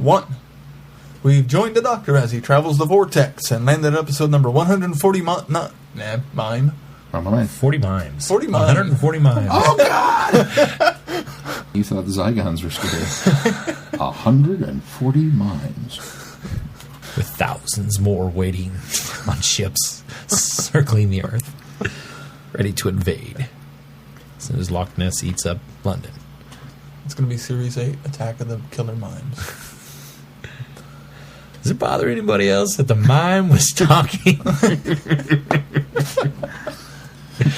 1. We've joined the Doctor as he travels the Vortex and landed at episode number 140 Mime. 40 mimes. 40 mimes. 140 mimes. Oh, God! You thought the Zygons were scary. 140 mimes. With thousands more waiting on ships circling the Earth, ready to invade. As soon as Loch Ness eats up London. It's going to be Series 8, Attack of the Killer Mimes. Does it bother anybody else that the mime was talking?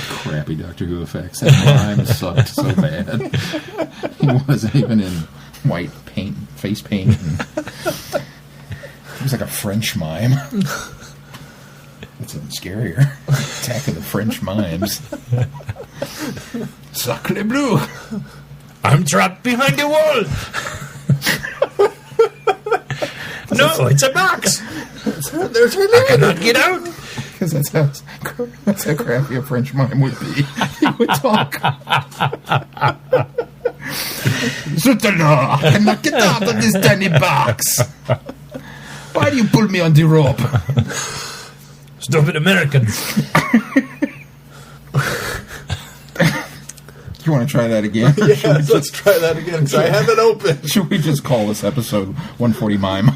Crappy Doctor Who effects. That mime sucked so bad. He wasn't even in white paint, face paint. He was like a French mime. That's even scarier. Attack of the French mimes. Sacre bleu! I'm trapped behind the wall! No, it's a box! There's your I cannot get out! Because that's how crappy a French mime would be. He would talk. I cannot get out of this tiny box. Why do you pull me on the rope? Stupid Americans. You want to try that again? Yes, let's try that again, because I have it open. Should we just call this episode 140 Mime?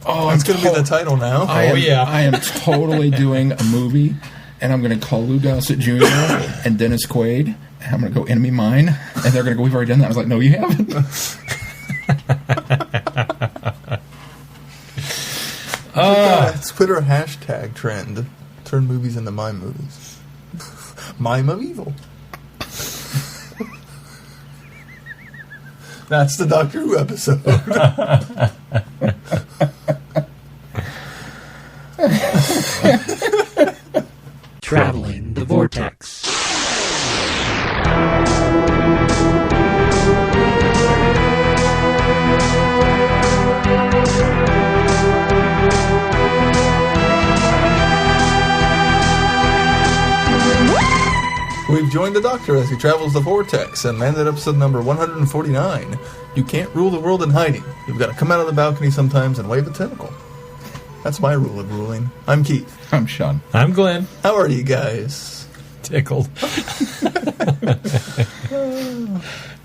Oh, it's going to be the title now. I am totally doing a movie, and I'm going to call Lou Gossett Jr. and Dennis Quaid, and I'm going to go Enemy Mine, and they're going to go, we've already done that. I was like, no, you haven't. Twitter hashtag trend. Turn movies into mime movies. Mime of evil. That's the Doctor Who episode. Traveling the Vortex. We've joined the Doctor as he travels the Vortex and landed episode number 149. You can't rule the world in hiding. You've got to come out of the balcony sometimes and wave a tentacle. That's my rule of ruling. I'm Keith. I'm Sean. I'm Glenn. How are you guys? Tickled.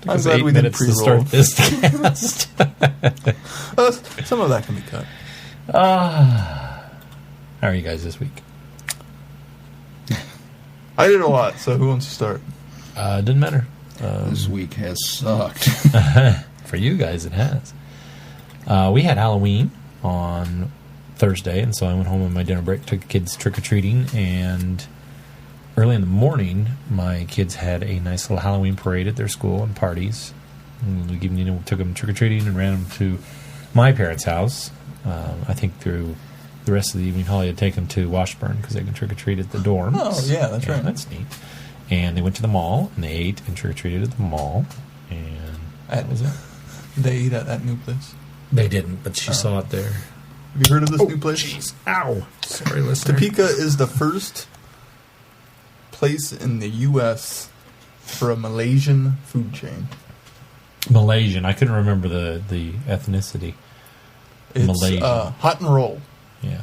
I'm glad we didn't pre-roll. To start this cast. Some of that can be cut. How are you guys this week? I did a lot, so who wants to start? Didn't matter. This week has sucked. For you guys, it has. We had Halloween on Thursday, and so I went home on my dinner break, took the kids trick-or-treating, and early in the morning, my kids had a nice little Halloween parade at their school and parties. And we took them trick-or-treating and ran them to my parents' house. I think through the rest of the evening, Holly had taken them to Washburn because they can trick-or-treat at the dorms. Oh, yeah, that's right. That's neat. And they went to the mall, and they ate and trick-or-treated at the mall. And that was it. Did they eat at that new place? They didn't, but she saw it there. Have you heard of this new place? Jeez. Ow. Sorry, listener. Topeka is the first place in the U.S. for a Malaysian food chain. Malaysian. I couldn't remember the ethnicity. It's Malaysian. Hot and roll. Yeah.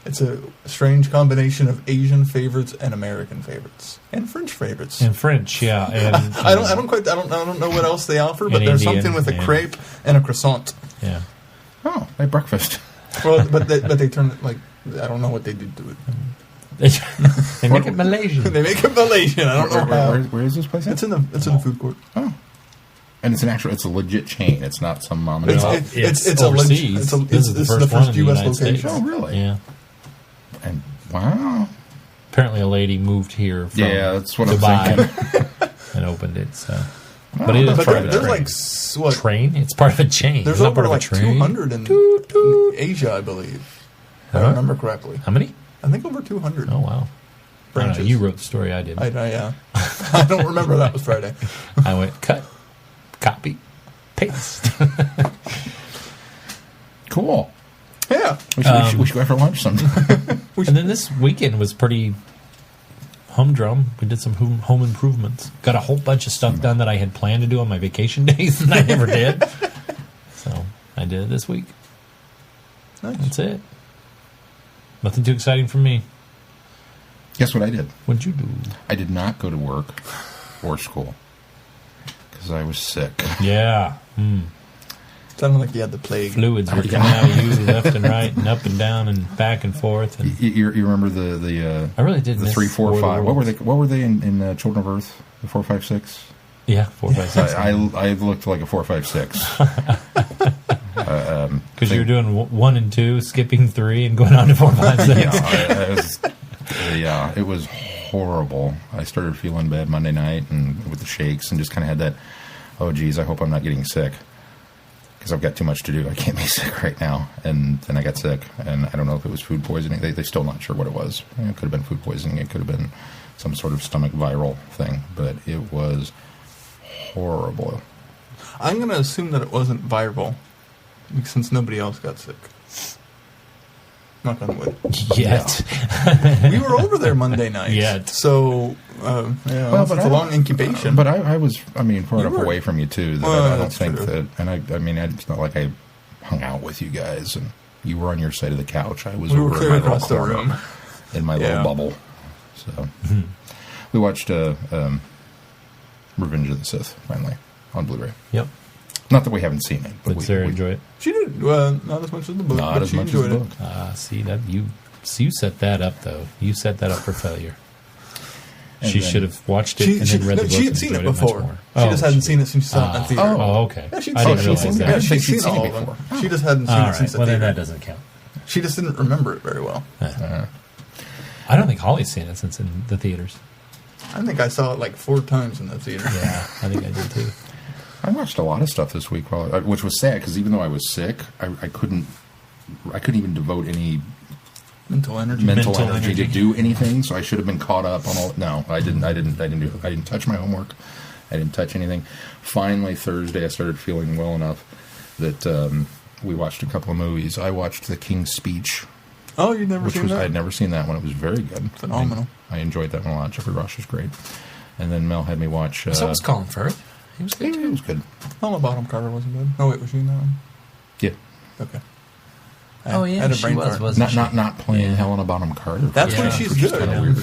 It's a strange combination of Asian favorites and American favorites and French favorites. And French, yeah. And I don't know what else they offer, but and there's Indian, something with a crepe and a croissant. Yeah. Oh, like breakfast. Well, but they turn it like I don't know what they did to it. They make it Malaysian. They make it Malaysian. I don't know how. Where is this place? It's in the food court. Oh. And it's a legit chain. It's not some mom and It's pop. It's overseas. This is the first U.S. United location. States. Oh, really? Yeah. And wow. Apparently, a lady moved here from that's what I'm Dubai thinking. and opened it. So, Wow. but it is But part of a there's train. like what? Train? It's part of a chain. There's It's not over part like of a train. 200 in Asia, I believe. If I remember correctly. How many? I think over 200. Oh, wow. I don't know, Branches. you wrote the story. I did. Yeah. I don't remember that was Friday. I went cut, copy, paste. Cool. Yeah. We should go out for lunch sometime. And then this weekend was pretty humdrum. We did some home improvements. Got a whole bunch of stuff done that I had planned to do on my vacation days, and I never did. So I did it this week. Nice. That's it. Nothing too exciting for me. Guess what I did? What'd you do? I did not go to work or school because I was sick. Yeah. Sounded like you had the plague. Fluids were coming out of you left and right and up and down and back and forth. And You remember the I really did the miss 3, 4, War of the 5. What Worlds. were they in Children of Earth? The 4, 5, 6. Yeah, 4, 5, 6. I looked like a 4, 5, 6. Because you were doing 1 and 2, skipping 3, and going on to 4, 5, 6. It was horrible. I started feeling bad Monday night and with the shakes and just kind of had that, oh geez, I hope I'm not getting sick because I've got too much to do. I can't be sick right now. And then I got sick, and I don't know if it was food poisoning. They're still not sure what it was. It could have been food poisoning. It could have been some sort of stomach viral thing, but it was horrible. I'm going to assume that it wasn't viral since nobody else got sick. Knock on wood. Yet. We were over there Monday night. Yet. So, it's a long incubation. But I was, far You enough were. away from you, too, that Well, I don't that's think true. that, and it's not like I hung out with you guys, and you were on your side of the couch. I was We were over in clear my little across the corner, room. in my Yeah. little bubble. So, we watched Revenge of the Sith, finally, on Blu-ray. Yep. Not that we haven't seen it, but Did we Sarah we- enjoy it? She did, not as much as the book, Not but as she much as enjoyed the it. book. See that you set that up though. You set that up for failure. And She then- should have watched it and then read the book. She had and seen it enjoyed much before. more. She just hadn't seen it since she saw it in the theater. Oh, okay. Yeah, she'd I seen didn't it. realize seen it. that. Yeah, I she'd think she'd seen seen all it of them. before. She just hadn't seen All it right. since the Well, then theater. that doesn't count. She just didn't remember it very well. I don't think Holly's seen it since in the theaters. I think I saw it like 4 times in the theater. Yeah, I think I did too. I watched a lot of stuff this week, which was sad because even though I was sick, I couldn't even devote any Mental energy. mental energy to do anything. So I should have been caught up on all. No, I didn't touch my homework. I didn't touch anything. Finally, Thursday, I started feeling well enough that we watched a couple of movies. I watched The King's Speech, Oh, you'd never which seen was that? I'd never seen that one. It was very good. Phenomenal. I enjoyed that one a lot. Jeffrey Rush was great. And then Mel had me watch. So was Colin Firth. He was good it too. was good. Helena Bottom Carter wasn't good. Oh, wait, was she in that one? Yeah, Okay. Oh, I yeah, had a she brain was, fart. wasn't not playing Yeah. Helena Bonham Carter. That's when which she's is good. kinda weird.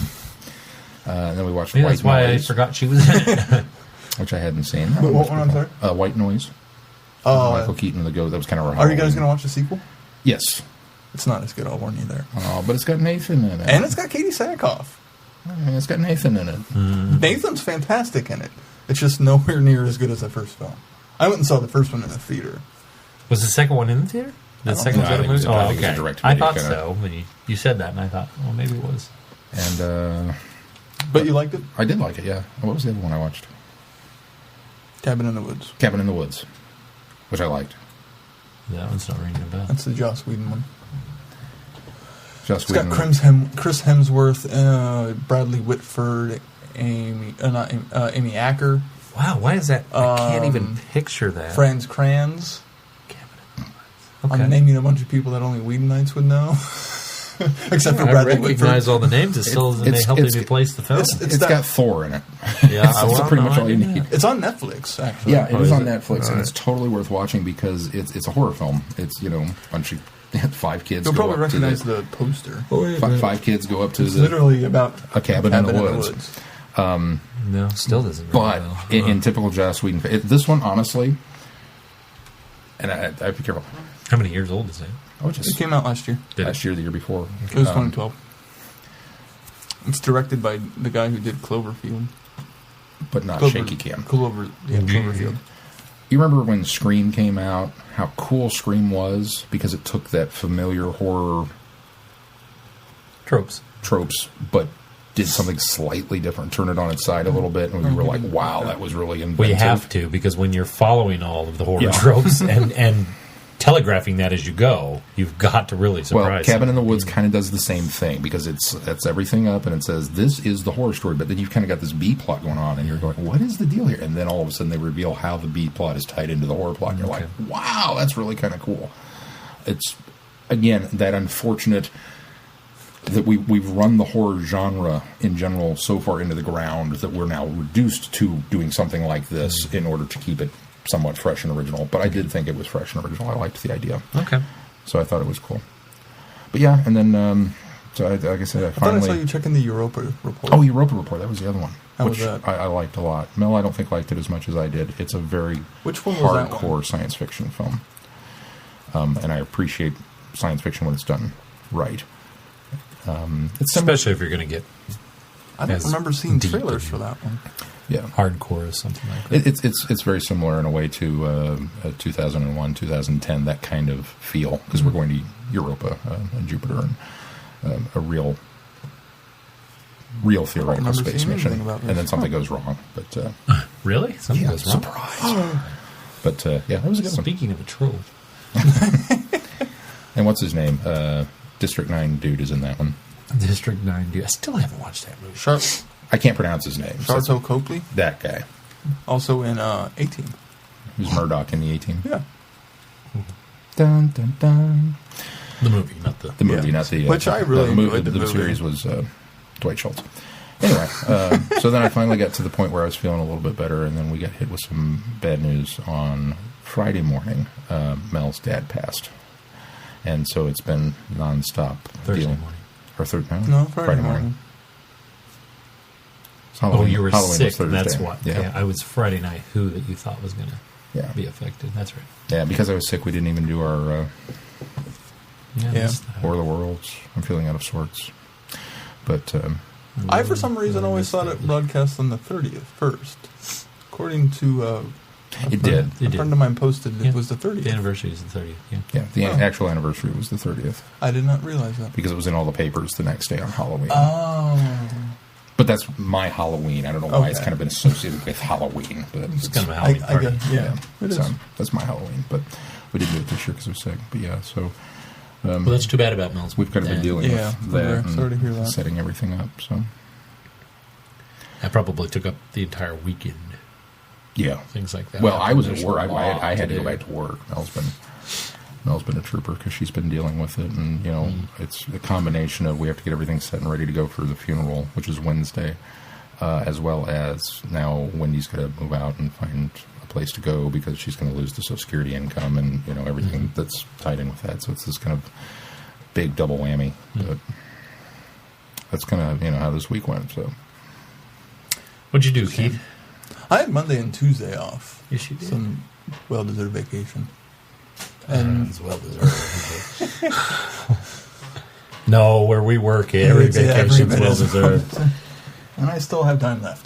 And then we watched Yeah, White that's why I Noise, forgot she was in it. which I hadn't seen. What one, I'm sorry? White Noise. Oh, Michael Keaton the Ghost. That was kind of our are you guys Halloween. going to watch the sequel? Yes. It's not as good, I'll warn you there. Oh, but it's got Nathan in it. And it's got Katie Sackhoff. And it's got Nathan in it. Nathan's fantastic in it. It's just nowhere near as good as the first film. I went and saw the first one in the theater. Was the second one in the theater? The I don't second know. one I think it was- movie? I Oh, think it was okay. a direct I video thought kinda- so. When you said that, and I thought, well, maybe it was. And But you liked it? I did like it, yeah. What was the other one I watched? Cabin in the Woods. Cabin in the Woods, which I liked. That one's not ringing a bell. That's the Joss Whedon one. Just It's got Chris Hemsworth, Bradley Whitford, Amy Acker, Wow, why is that? I can't even Um, picture that. Franz Kranz. Okay. I'm naming a bunch of people that only Whedonites would know. Except for I Bradley recognize Whitford. all the names. It still doesn't it's- help me it's- replace the film. It's that- got Thor in it. Yeah, That's pretty much all you need. It's on Netflix, actually. Yeah, it Oh, is is on it? Netflix, and Alright. it's totally worth watching because it's a horror film. It's, a bunch of 5 kids You'll go probably up to recognize the poster. five kids go up to It's the literally about a cabin in the woods. No, still doesn't ring But a bell. in typical Joss Whedon, this one honestly, and I have to be careful. How many years old is it? Oh, It just came out last year. last year, the year before. It was 2012. It's directed by the guy who did Cloverfield. but not Shaky Cam. Cloverfield. You remember when Scream came out? How cool Scream was because it took that familiar horror Tropes. tropes, but did something slightly different, turn it on its side a little bit, and we were like, "Wow, that was really inventive." Well, you have to, because when you're following all of the horror Yeah. tropes and telegraphing that as you go, you've got to really Well, surprise Cabin in them. the Woods kind of does the same thing because that's everything up and it says this is the horror story, but then you've kind of got this B plot going on, and you're going, "What is the deal here?" And then all of a sudden they reveal how the B plot is tied into the horror plot, and you're like, "Wow, that's really kind of cool." It's again that unfortunate that we've run the horror genre in general so far into the ground that we're now reduced to doing something like this in order to keep it somewhat fresh and original. But I did think it was fresh and original. I liked the idea. Okay. So I thought it was cool. But yeah, and then, so like I said, I finally... thought I saw you checking the Europa report. Oh, Europa Report. That was the other one. How which was that? I liked a lot. Mel, I don't think liked it as much as I did. It's a very Which one was that hardcore one? science fiction film. And I appreciate science fiction when it's done right. It's Especially if you're going to get I don't as remember seeing deep trailers in- for that one. yeah. hardcore or something like that. It's very similar in a way to 2001, 2010, that kind of feel, because we're going to Europa and Jupiter and a real theoretical remember space seeing mission, anything about and this. then something goes wrong. But Really? Something goes wrong? surprise! But yeah, that was a good one. Speaking of a troll. And what's his name? District 9 dude is in that one. District 9, dude. I still haven't watched that movie. I can't pronounce his name. so Sharto Copley, that guy. also in 18. Who's Murdoch in the 18? Yeah. Dun, dun, dun. The movie, not the... The movie, Yeah. not the... Which I really enjoyed the The movie. series was Dwight Schultz. Anyway, so then I finally got to the point where I was feeling a little bit better, and then we got hit with some bad news on Friday morning. Mel's dad passed. And so it's been nonstop. Thursday dealing- morning. Or No, Friday morning. It's Halloween. Oh, you were Halloween was sick. Thursday. That's what. Yeah. I was Friday night. Who that you thought was going to Yeah. be affected? That's right. Yeah, because I was sick, we didn't even do our Yeah. that's- War of the Worlds. I'm feeling out of sorts. But I, for some reason, always thought it broadcast on the 30th first. According to it did. a friend of mine posted Yeah. it was the 30th. The anniversary is the 30th. Yeah. Yeah, the Oh. actual anniversary was the 30th. I did not realize that. Because it was in all the papers the next day on Halloween. Oh. But that's my Halloween. I don't know why it's Okay. kind of been associated with Halloween. But It's kind of a Halloween I party. guess, yeah. It so is. that's my Halloween. But we didn't do it this year because I was sick. But yeah, so Well, that's too bad about Mel's. we've kind of been dad. dealing Yeah, with we're that and sorry to hear that. setting everything up. So That probably took up the entire weekend. yeah. Things like that. Well, I was at There's work. a lot I had to do. go back to work. Mel's been a trooper because she's been dealing with it, and you know, it's a combination of we have to get everything set and ready to go for the funeral, which is Wednesday, as well as now Wendy's got to move out and find a place to go because she's going to lose the Social Security income and you know everything that's tied in with that. So it's this kind of big double whammy. But that's kind of how this week went. So What'd you do, Keith? I had Monday and Tuesday off. Yes, you did. Some well-deserved vacation. And As well deserved. No, where we work, every It's- yeah, vacation's every well bit is- deserved. and I still have time left.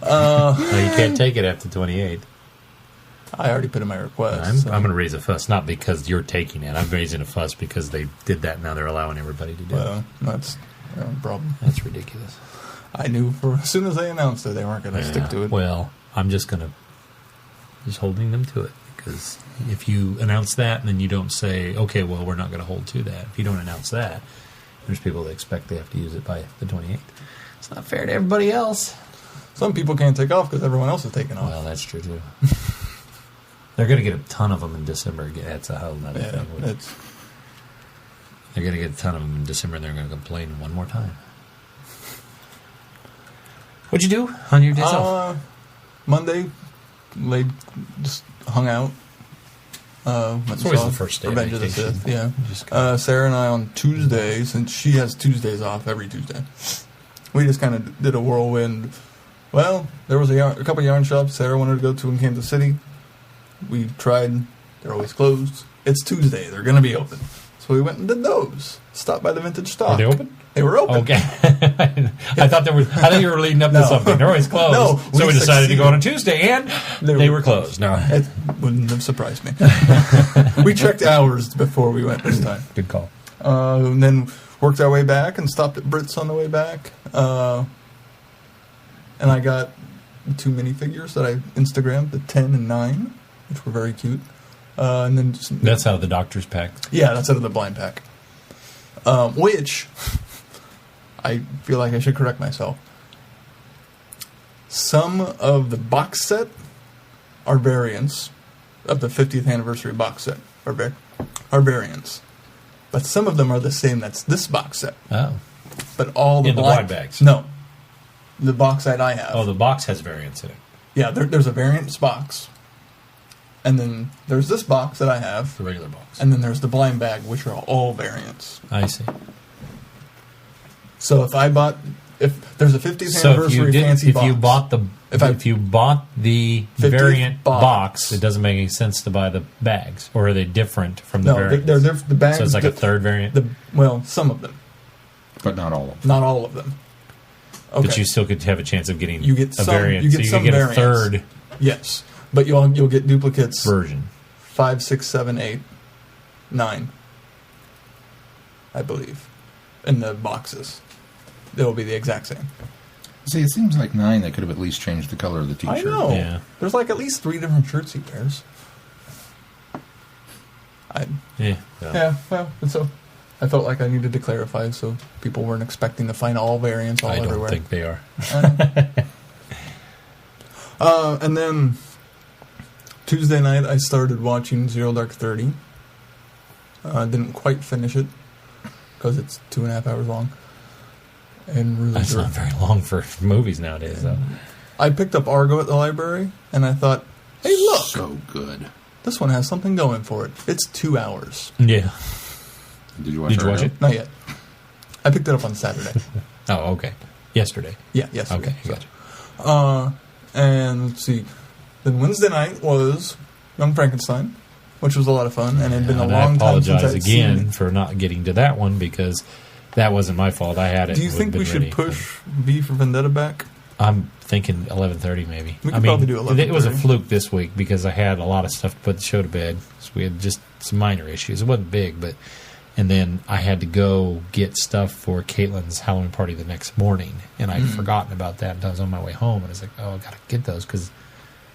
No, you can't take it after 28. I already put in my request. I'm so- going to raise a fuss, not because you're taking it. I'm raising a fuss because they did that. Now they're allowing everybody to do it. Well, that's a problem. That's ridiculous. I knew as soon as they announced it, they weren't going to stick to it. Well, I'm just holding them to it because if you announce that and then you don't say, okay, well, we're not going to hold to that. If you don't announce that, there's people that expect they have to use it by the 28th. It's not fair to everybody else. Some people can't take off because everyone else is taking off. Well, that's true too. They're going to get a ton of them in December. Again, that's a whole other Yeah, thing. it's They're going to get a ton of them in December, and they're going to complain one more time. What'd you do on your days off? Monday, just hung out. It's always the first day of Revenge of the vacation. Sith, yeah. Just go. Sarah and I on Tuesday, since she has Tuesdays off every Tuesday, we just kind of did a whirlwind. Well, there was a couple yarn shops Sarah wanted to go to in Kansas City. We tried. They're always closed. It's Tuesday. They're going to be open. So we went and did those. Stopped by the vintage stock. Are they open? They were open. Okay. I thought you were leading up to No. something. They're always closed. No, So we we decided to go succeeded. on a Tuesday, and they were closed. No. It wouldn't have surprised me. We checked hours before we went this time. Good call. And then worked our way back and stopped at Brits on the way back. And I got 2 minifigures that I Instagrammed, the 10 and 9, which were very cute. And then just, That's how the doctor's packed. yeah, that's out of the blind pack. Which I feel like I should correct myself. Some of the box set are variants of the 50th anniversary box set are variants, but some of them are the same. That's this box set. Oh. but all the In the blind bags? No. The box that I have. Oh, the box has variants in it. Yeah, there's a variants box. And then there's this box that I have. The regular box. And then there's the blind bag, which are all variants. I see. So if there's a 50th anniversary fancy box. If you bought the 50th variant box. box, it doesn't make any sense to buy the bags, or are they different from the variants? They're the bags. So it's like a third variant. Some of them, but not all of them. not all of them. Okay. But you still could have a chance of getting You get a some- variant. you get so you some could get variants. a third Yes, but you'll get duplicates. version. 5, 6, 7, 8, 9, I believe, in the boxes. They'll be the exact same. See, it seems like 9 they could have at least changed the color of the T-shirt. I know. Yeah. There's like at least 3 different shirts he wears. So I felt like I needed to clarify so people weren't expecting to find all variants all I don't everywhere. think they are. And then Tuesday night I started watching Zero Dark 30. Didn't quite finish it because it's 2.5 hours long. And really That's not very long for movies nowadays, though. I picked up Argo at the library and I thought, hey, look, So good. this one has something going for it. It's 2 hours. Yeah. Did you watch Did you it? Not yet. I picked it up on Saturday. Oh, okay. Yesterday. Yeah, yesterday. Okay, gotcha. And let's see. Then Wednesday night was Young Frankenstein, which was a lot of fun, and it had been a And long I time since apologize I'd seen again it. for not getting to that one because that wasn't my fault. I had it. Do you and think been we should ready. push V for Vendetta back? I'm thinking 11:30 maybe. We could probably do It was a 11:30. fluke this week because I had a lot of stuff to put the show to bed. So we had just some minor issues. It wasn't big, but and then I had to go get stuff for Caitlin's Halloween party the next morning, and I'd forgotten about that until I was on my way home. And I was like, "Oh, I gotta get those because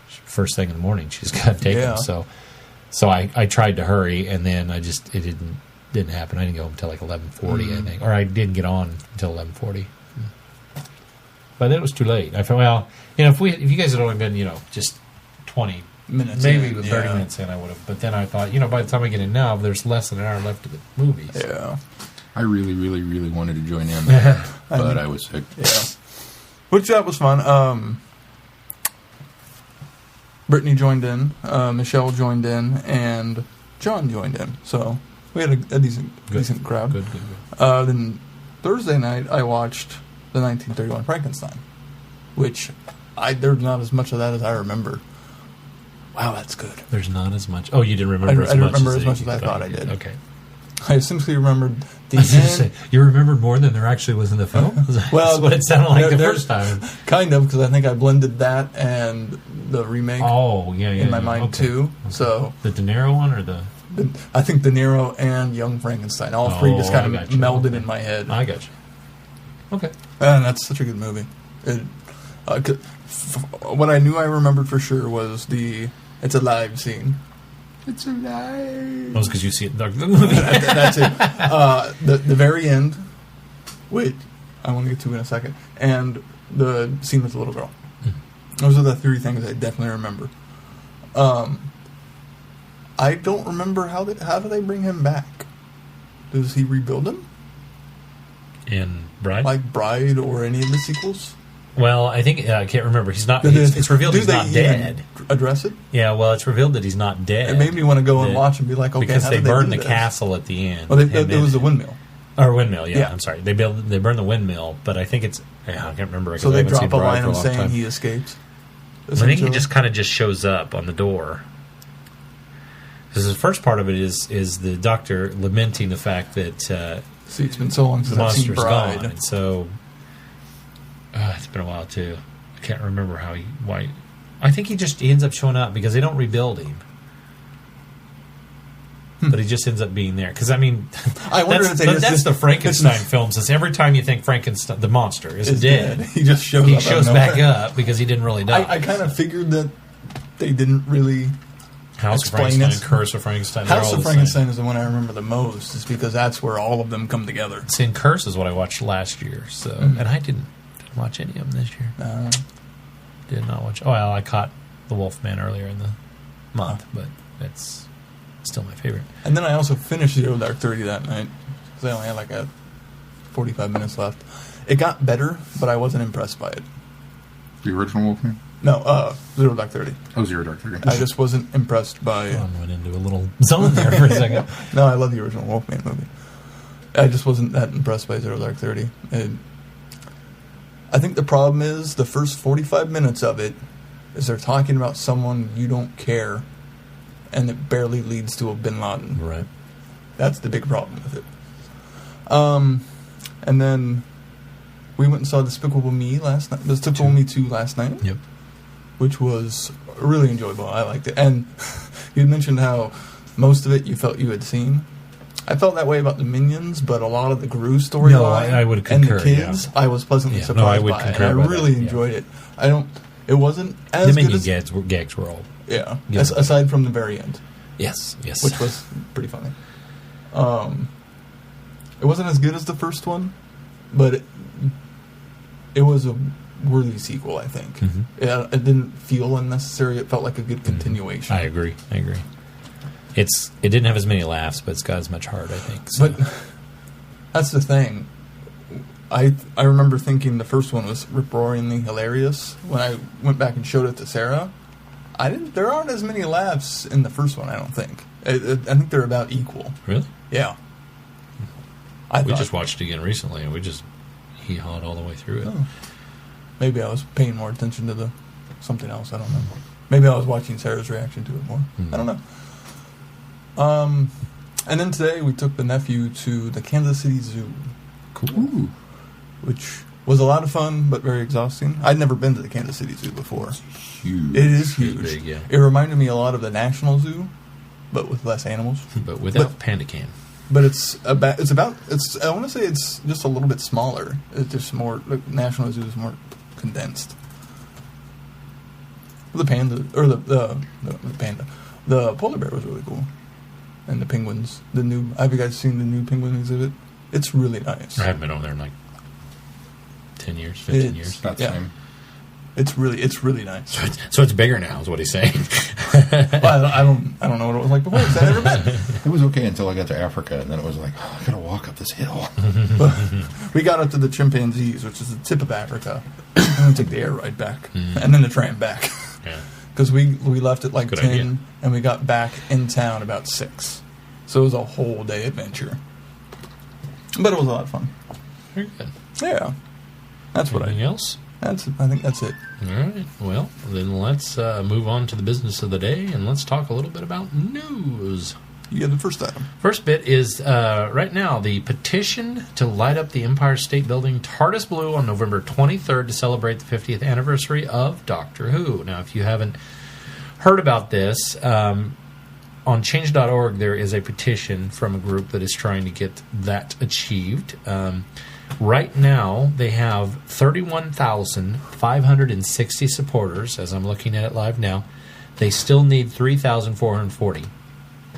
first thing in the morning she's got to take Yeah. them." So I tried to hurry, and then it didn't happen. I didn't go home until like 11:40, I think, or I didn't get on until 11:40. But then it was too late. I felt, if you guys had only been, just 20 Minutes maybe in, with 30 yeah. minutes in, I would have. But then I thought, by the time I get in now, there's less than an hour left of the movie. So. Yeah. I really, really, really wanted to join in, but I was sick. Yeah. Which that was fun. Brittany joined in, Michelle joined in, and John joined in. So we had a decent crowd. Good. Then Thursday night I watched the 1931 Frankenstein, which there's not as much of that as I remember. Wow, that's good. There's not as much. Oh, you didn't remember as I much remember as as much you as I thought I you did. Okay. I simply remembered the I was going to say, end. you remembered more than there actually was in the film? Well, That's what it sounded like the there- first time. Kind of, because I think I blended that and the remake Oh, yeah. in my mind okay. too. So The De Niro one or the... I think De Niro and Young Frankenstein, all three just kind I of got you. melded in my head. I got you. Okay. And that's such a good movie. What I knew I remembered for sure was it's a live scene. It's alive. That was because you see it in the movie. That's it. The very end, which I want to get to in a second, and the scene with the little girl. Those are the three things I definitely remember. I don't remember how do they bring him back? Does he rebuild him? In Bride? Like Bride or any of the sequels? Well, I think I can't remember. He's not. Do It's revealed do he's they not even dead. Address it? Yeah, well, it's revealed that he's not dead. It made me want to go and watch and be like, okay, because how they did burned do the this? castle at the end. Well, and it then- was the windmill. or windmill. Yeah, Yeah. I'm sorry. They burned the windmill, but I think it's. I can't remember. So because I they haven't seen drop a Bride line for a of long saying time. he escaped. I think he essentially. just kind of just shows up on the door. Because the first part of it is the doctor lamenting the fact that See, it's been so long the since I've seen monster's Bride. gone, and so it's been a while too. I can't remember why. I think he ends up showing up because they don't rebuild him, but he just ends up being there. Because I mean, I wonder that's, if they that's just- the Frankenstein films. Is every time you think Frankenstein, the monster is Is dead, He just shows he up. out of shows back nowhere. up because he didn't really die. I kind of figured that they didn't really. House of explain Frankenstein, it. Curse of Frankenstein. they're House all of the same. Frankenstein is the one I remember the most, is because that's where all of them come together. See, and Curse is what I watched last year. So, and I didn't watch any of them this year. Did not watch. Oh, well, I caught the Wolfman earlier in the month, but it's still my favorite. And then I also finished Zero Dark 30 that night, because I only had like a 45 minutes left. It got better, but I wasn't impressed by it. The original Wolfman? No, Zero Dark 30. Oh, Zero Dark 30. I just wasn't impressed by... Sean went into a little zone there for a second. No, I love the original Wolfman movie. I just wasn't that impressed by Zero Dark 30. I think the problem is the first 45 minutes of it is they're talking about someone you don't care, and it barely leads to a Bin Laden. Right. That's the big problem with it. And then we went and saw Despicable Me last night. Despicable Me 2 last night. Yep. Which was really enjoyable. I liked it. And you mentioned how most of it you felt you had seen. I felt that way about the Minions, but a lot of the Gru storyline I would concur, and the kids, I was pleasantly surprised I would by it. concur I by really that, enjoyed it. It wasn't as the good Minion as... gags were all... Yeah, Yeah. aside from the very end. Yes. Which was pretty funny. It wasn't as good as the first one, but it was a worthy sequel, I think. Mhm. It didn't feel unnecessary. It felt like a good continuation. I agree. It didn't have as many laughs, but it's got as much heart, I think. So. But that's the thing. I remember thinking the first one was rip-roaringly hilarious. When I went back and showed it to Sarah, there aren't as many laughs in the first one, I don't think. I think they're about equal. Really? Yeah. We just watched it again recently, and we just hee-hawed all the way through it. Oh. Maybe I was paying more attention to something else. I don't know. Maybe I was watching Sarah's reaction to it more. I don't know. And then today we took the nephew to the Kansas City Zoo. Cool. Which was a lot of fun, but very exhausting. I'd never been to the Kansas City Zoo before. Huge. It is huge. Big, yeah. It reminded me a lot of the National Zoo, but with less animals. But without Panda Cam. But I want to say it's just a little bit smaller. It's just more, the National Zoo is more condensed. The panda, or the panda, the polar bear was really cool. And the penguins, have you guys seen the new penguin exhibit? It's really nice. I haven't been over there in like 10 years, 15 years. That's Yeah. same. It's really nice. So it's bigger now, is what he's saying. Well, I don't know what it was like before because I've never been. It was okay until I got to Africa, and then it was like, I gotta walk up this hill. We got up to the chimpanzees, which is the tip of Africa, and we took the air ride back, and then the tram back. Yeah. Because we left at like Good 10, idea. and we got back in town about 6. So it was a whole day adventure. But it was a lot of fun. Very good. Yeah. That's what Anything else? I think that's it. All right. Well, then let's move on to the business of the day, and let's talk a little bit about news. You have the first item. First bit is right now the petition to light up the Empire State Building TARDIS blue on November 23rd to celebrate the 50th anniversary of Doctor Who. Now, if you haven't heard about this, on change.org there is a petition from a group that is trying to get that achieved. Right now, they have 31,560 supporters, as I'm looking at it live now. They still need 3,440,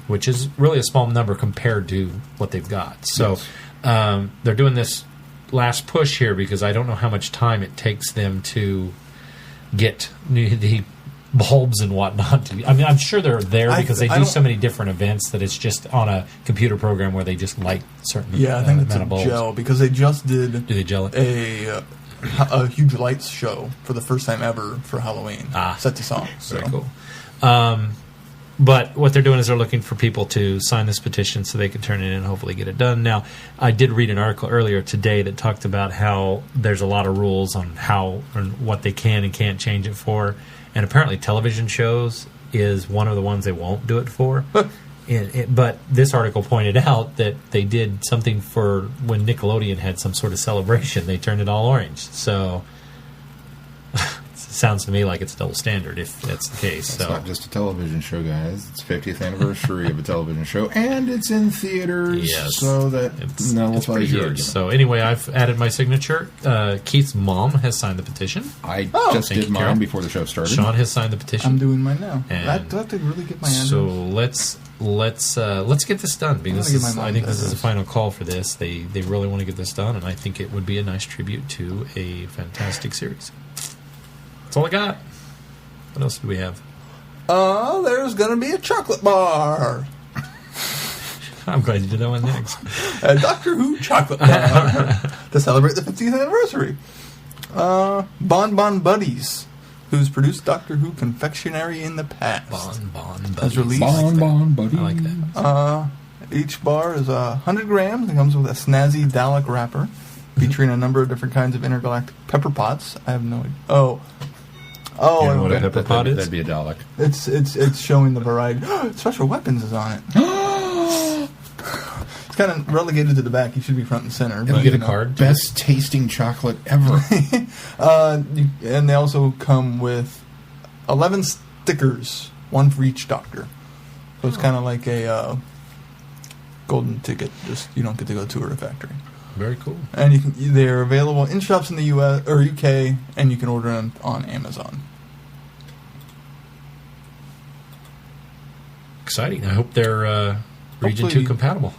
which is really a small number compared to what they've got. So they're doing this last push here because I don't know how much time it takes them to get the bulbs and whatnot. I mean, I'm sure they're there because they do so many different events that it's just on a computer program where they just light certain Yeah, I think it's amount a of bulbs. gel because they just did Do they gel it? a huge lights show for the first time ever for Halloween. Set to song. So. Very cool. But what they're doing is they're looking for people to sign this petition so they can turn it in and hopefully get it done. Now, I did read an article earlier today that talked about how there's a lot of rules on how and what they can and can't change it for. And apparently television shows is one of the ones they won't do it for. But this article pointed out that they did something for when Nickelodeon had some sort of celebration. They turned it all orange. So it sounds to me like it's double standard if that's the case. It's not just a television show, guys. It's 50th anniversary of a television show, and it's in theaters. Yes. So that It's nullifies pretty your huge. argument. So anyway, I've added my signature. Keith's mom has signed the petition. I just Thank did you, mine Carol. before the show started. Sean has signed the petition. I'm doing mine now. And I have to really get my address. So let's get this done because I'm gonna get my I mom's think this is the address. final call for this. They really want to get this done, and I think it would be a nice tribute to a fantastic series. That's all I got. What else do we have? There's gonna be a chocolate bar. I'm glad you did that one next. A Doctor Who chocolate bar to celebrate the 50th anniversary. Bon Bon Buddies, who's produced Doctor Who confectionery in the past. Bon Has Buddies. released. Bon Bon Buddy. I like that. Each bar is 100 grams and comes with a snazzy Dalek wrapper featuring a number of different kinds of intergalactic pepper pots. I have no idea. Oh, You know what a okay. pepper pot is? That'd be a Dalek. It's showing the variety. Special weapons is on it. It's kind of relegated to the back. You should be front and center. Can but, you get a know. card? Best tasting chocolate ever. And they also come with 11 stickers, one for each Doctor. So it's kind of like a golden ticket. Just you don't get to go tour a factory. Very cool. And they're available in shops in the US or UK, and you can order them on Amazon. Exciting. I hope they're Region Hopefully- 2 compatible.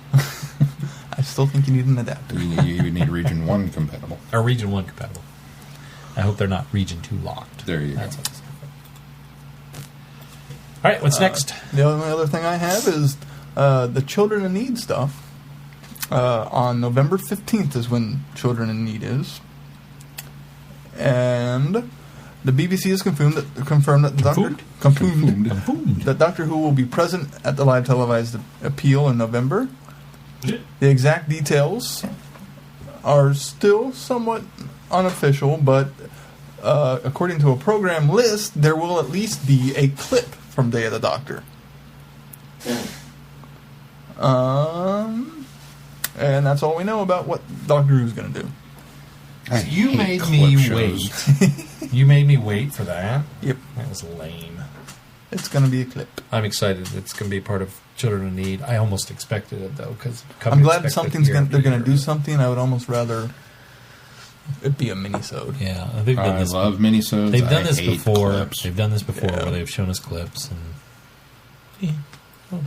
I still think you need an adapter. You need Region 1 compatible. Or Region 1 compatible. I hope they're not Region 2 locked. There you That's go. what it's All right, what's next? The only other thing I have is the Children in Need stuff. On November 15th is when Children in Need is. And the BBC has confirmed that that Doctor Who will be present at the live televised appeal in November. The exact details are still somewhat unofficial, but according to a program list, there will at least be a clip from Day of the Doctor. And that's all we know about what Doctor Who's going to do. You hate made clip me shows. wait. You made me wait for that. Yep. That was lame. It's going to be a clip. I'm excited. It's going to be part of Children in Need. I almost expected it though, because I'm glad they're going to do something. I would almost rather it be a mini-sode. Yeah, they've done I this. love minisodes. They've done I this hate before. clips. They've done this before Yeah. where they've shown us clips and. Yeah. Well,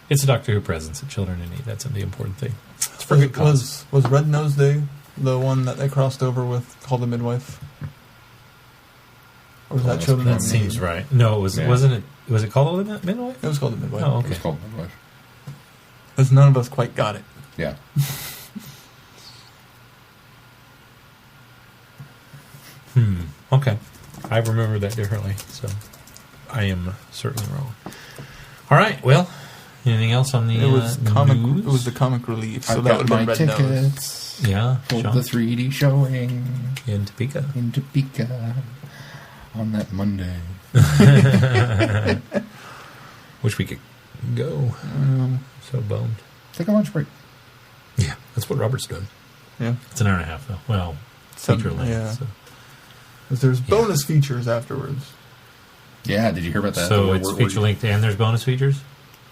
it's a Doctor Who presence at Children in Need. That's the important thing. It's for good cause. Was Red Nose Day the one that they crossed over with Call the Midwife? Or was that Well, Children That in seems Need? right. No, it was. Yeah. Wasn't it? Was it called the Midwife? It was called the Midwife. Oh, It was okay. called Midwife. Because none of us quite got it. Yeah. Okay. I remember that differently, so I am certainly wrong. All right. Well, anything else on the It was comic. news? It was the comic relief, so I've that would got have my been Red Nose. tickets Yeah, for Sean? the 3D showing in Topeka. in Topeka on that Monday. Wish we could go. So boned. Take a lunch break. Yeah, that's what Robert's doing. Yeah. It's an hour and a half, though. Well, Some- feature length. yeah. So, There's bonus features afterwards. Yeah, did you hear about that? so We're- it's we're- feature length and there's bonus features?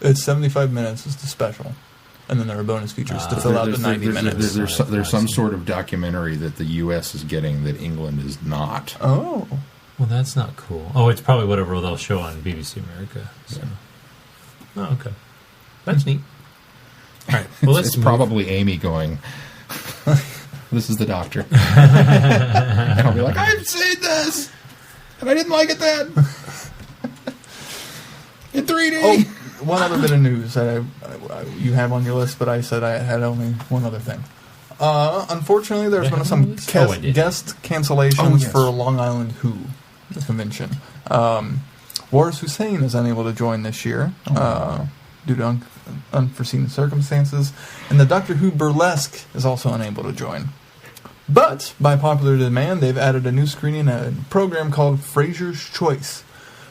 It's 75 minutes is the special. And then there are bonus features to fill out the 90 minutes. There's some sort of documentary that the U.S. is getting that England is not. Oh. Well, that's not cool. Oh, it's probably whatever they'll show on BBC America. So. Oh, okay. That's neat. All right. Well, let's It's move. probably Amy going, this is the Doctor. And I'll be like, I've seen this! And I didn't like it then! In 3D! Oh, one other bit of news that you have on your list, but I said I had only one other thing. Unfortunately, there's been some I did. guest cancellations Oh, yes. for Long Island Who, the convention. Waris Hussein is unable to join this year due to unforeseen circumstances, and the Doctor Who Burlesque is also unable to join. But, by popular demand, they've added a new screening, a program called Frasier's Choice.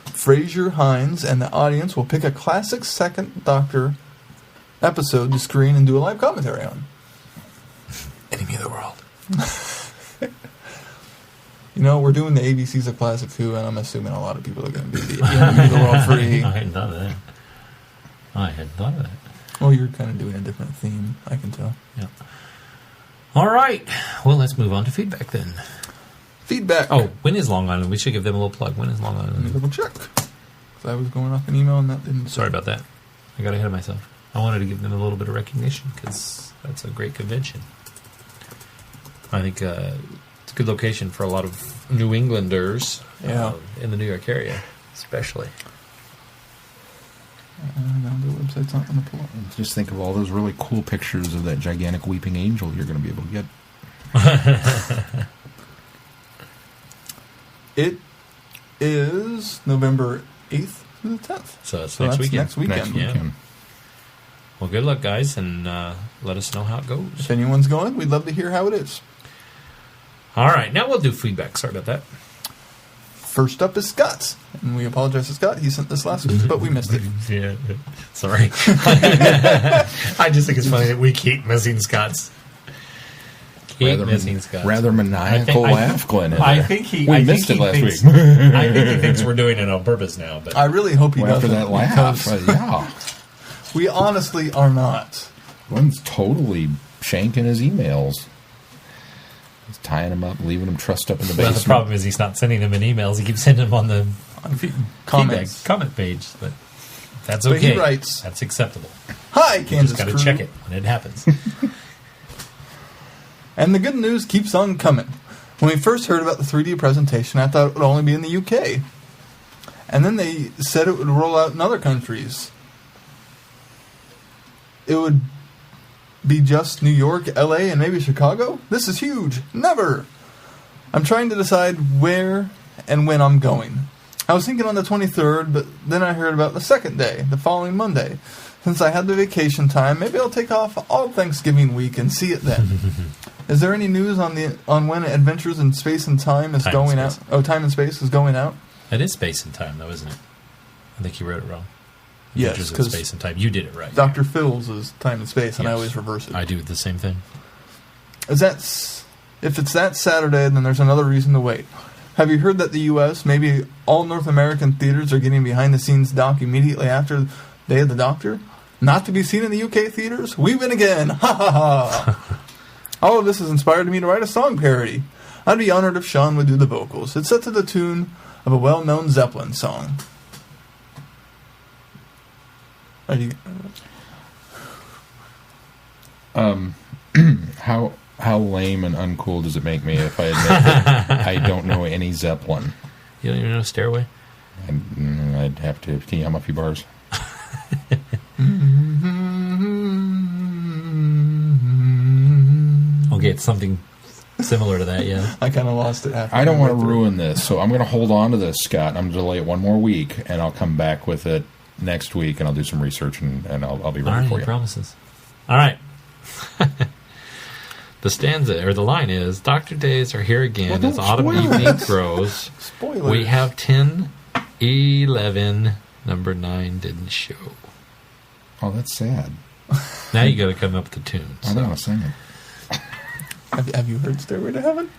Frasier, Hines, and the audience will pick a classic Second Doctor episode to screen and do a live commentary on. Enemy of the World. You know, we're doing the ABCs of Classic Who, and I'm assuming a lot of people are going to be the Enemy of the World free. I hadn't thought of that. I hadn't thought of that. Well, you're kind of doing a different theme, I can tell. Yeah. All right. Well, let's move on to feedback then. Feedback. Oh, when is Long Island? We should give them a little plug. When is Long Island? Double check. 'Cause I was going off an email and that didn't. Sorry about that. I got ahead of myself. I wanted to give them a little bit of recognition because that's a great convention. I think it's a good location for a lot of New Englanders Yeah. in the New York area, especially. No, the website's not going to pull up. Just think of all those really cool pictures of that gigantic weeping angel you're going to be able to get. It is November 8th through the 10th. So that's So next that's weekend. next weekend. Next weekend. Well, good luck, guys, and let us know how it goes. If anyone's going, we'd love to hear how it is. All right, now we'll do feedback. Sorry about that. First up is Scott's. And we apologize to Scott. He sent this last week, but we missed it. Yeah, sorry. I just think it's funny that we keep missing Scott's. Rather maniacal laugh, Glenn. I think he. We I missed think it last he week. thinks, I think he thinks we're doing it on purpose now. But I really hope he Well, after doesn't. that laugh, because yeah. we honestly are not. Glenn's totally shanking his emails. He's tying them up, leaving them trussed up in the well, basement. the problem is he's not sending them in emails. He keeps sending them on the Comments. feedback comment page. But that's But okay. he writes, That's acceptable. "Hi, You Kansas just got to crew." check it when it happens. And the good news keeps on coming. When we first heard about the 3D presentation, I thought it would only be in the UK. And then they said it would roll out in other countries. It would be just New York, LA, and maybe Chicago? This is huge. Never! I'm trying to decide where and when I'm going. I was thinking on the 23rd, but then I heard about the second day, the following Monday. Since I had the vacation time, maybe I'll take off all Thanksgiving week and see it then. Is there any news on when Adventures in Space and Time is Time going and out? Space. Oh, Time and Space is going out? It is Space and Time, though, isn't it? I think you wrote it wrong. Yes, Adventures in 'cause Space and Time. You did it right. Dr. Phil's is Time and Space, and I Yes. always reverse it. I do the same thing. If it's that Saturday, then there's another reason to wait. Have you heard that the U.S., maybe all North American theaters are getting behind-the-scenes doc immediately after Day of the Doctor? Not to be seen in the UK theaters? We win again! Ha ha ha! All of this has inspired me to write a song parody. I'd be honored if Sean would do the vocals. It's set to the tune of a well-known Zeppelin song. Are you... How lame and uncool does it make me if I admit that I don't know any Zeppelin? You don't even know Stairway? I'd have to. Can you hum a few bars? Okay, it's something similar to that, yeah. I kind of lost it halfway. I don't want to ruin this, so I'm going to hold on to this, Scott. I'm going to delay it one more week, and I'll come back with it next week, and I'll do some research, and I'll be All ready right, for he you. promises. All right. The stanza, or the line is, Dr. Days are here again Well, as don't autumn spoil evening it. grows. Spoilers. We have 10, 11, number 9 didn't show. Oh, that's sad. Now you got to come up with the tune. I don't want to sing it. Have you heard Stairway to Heaven?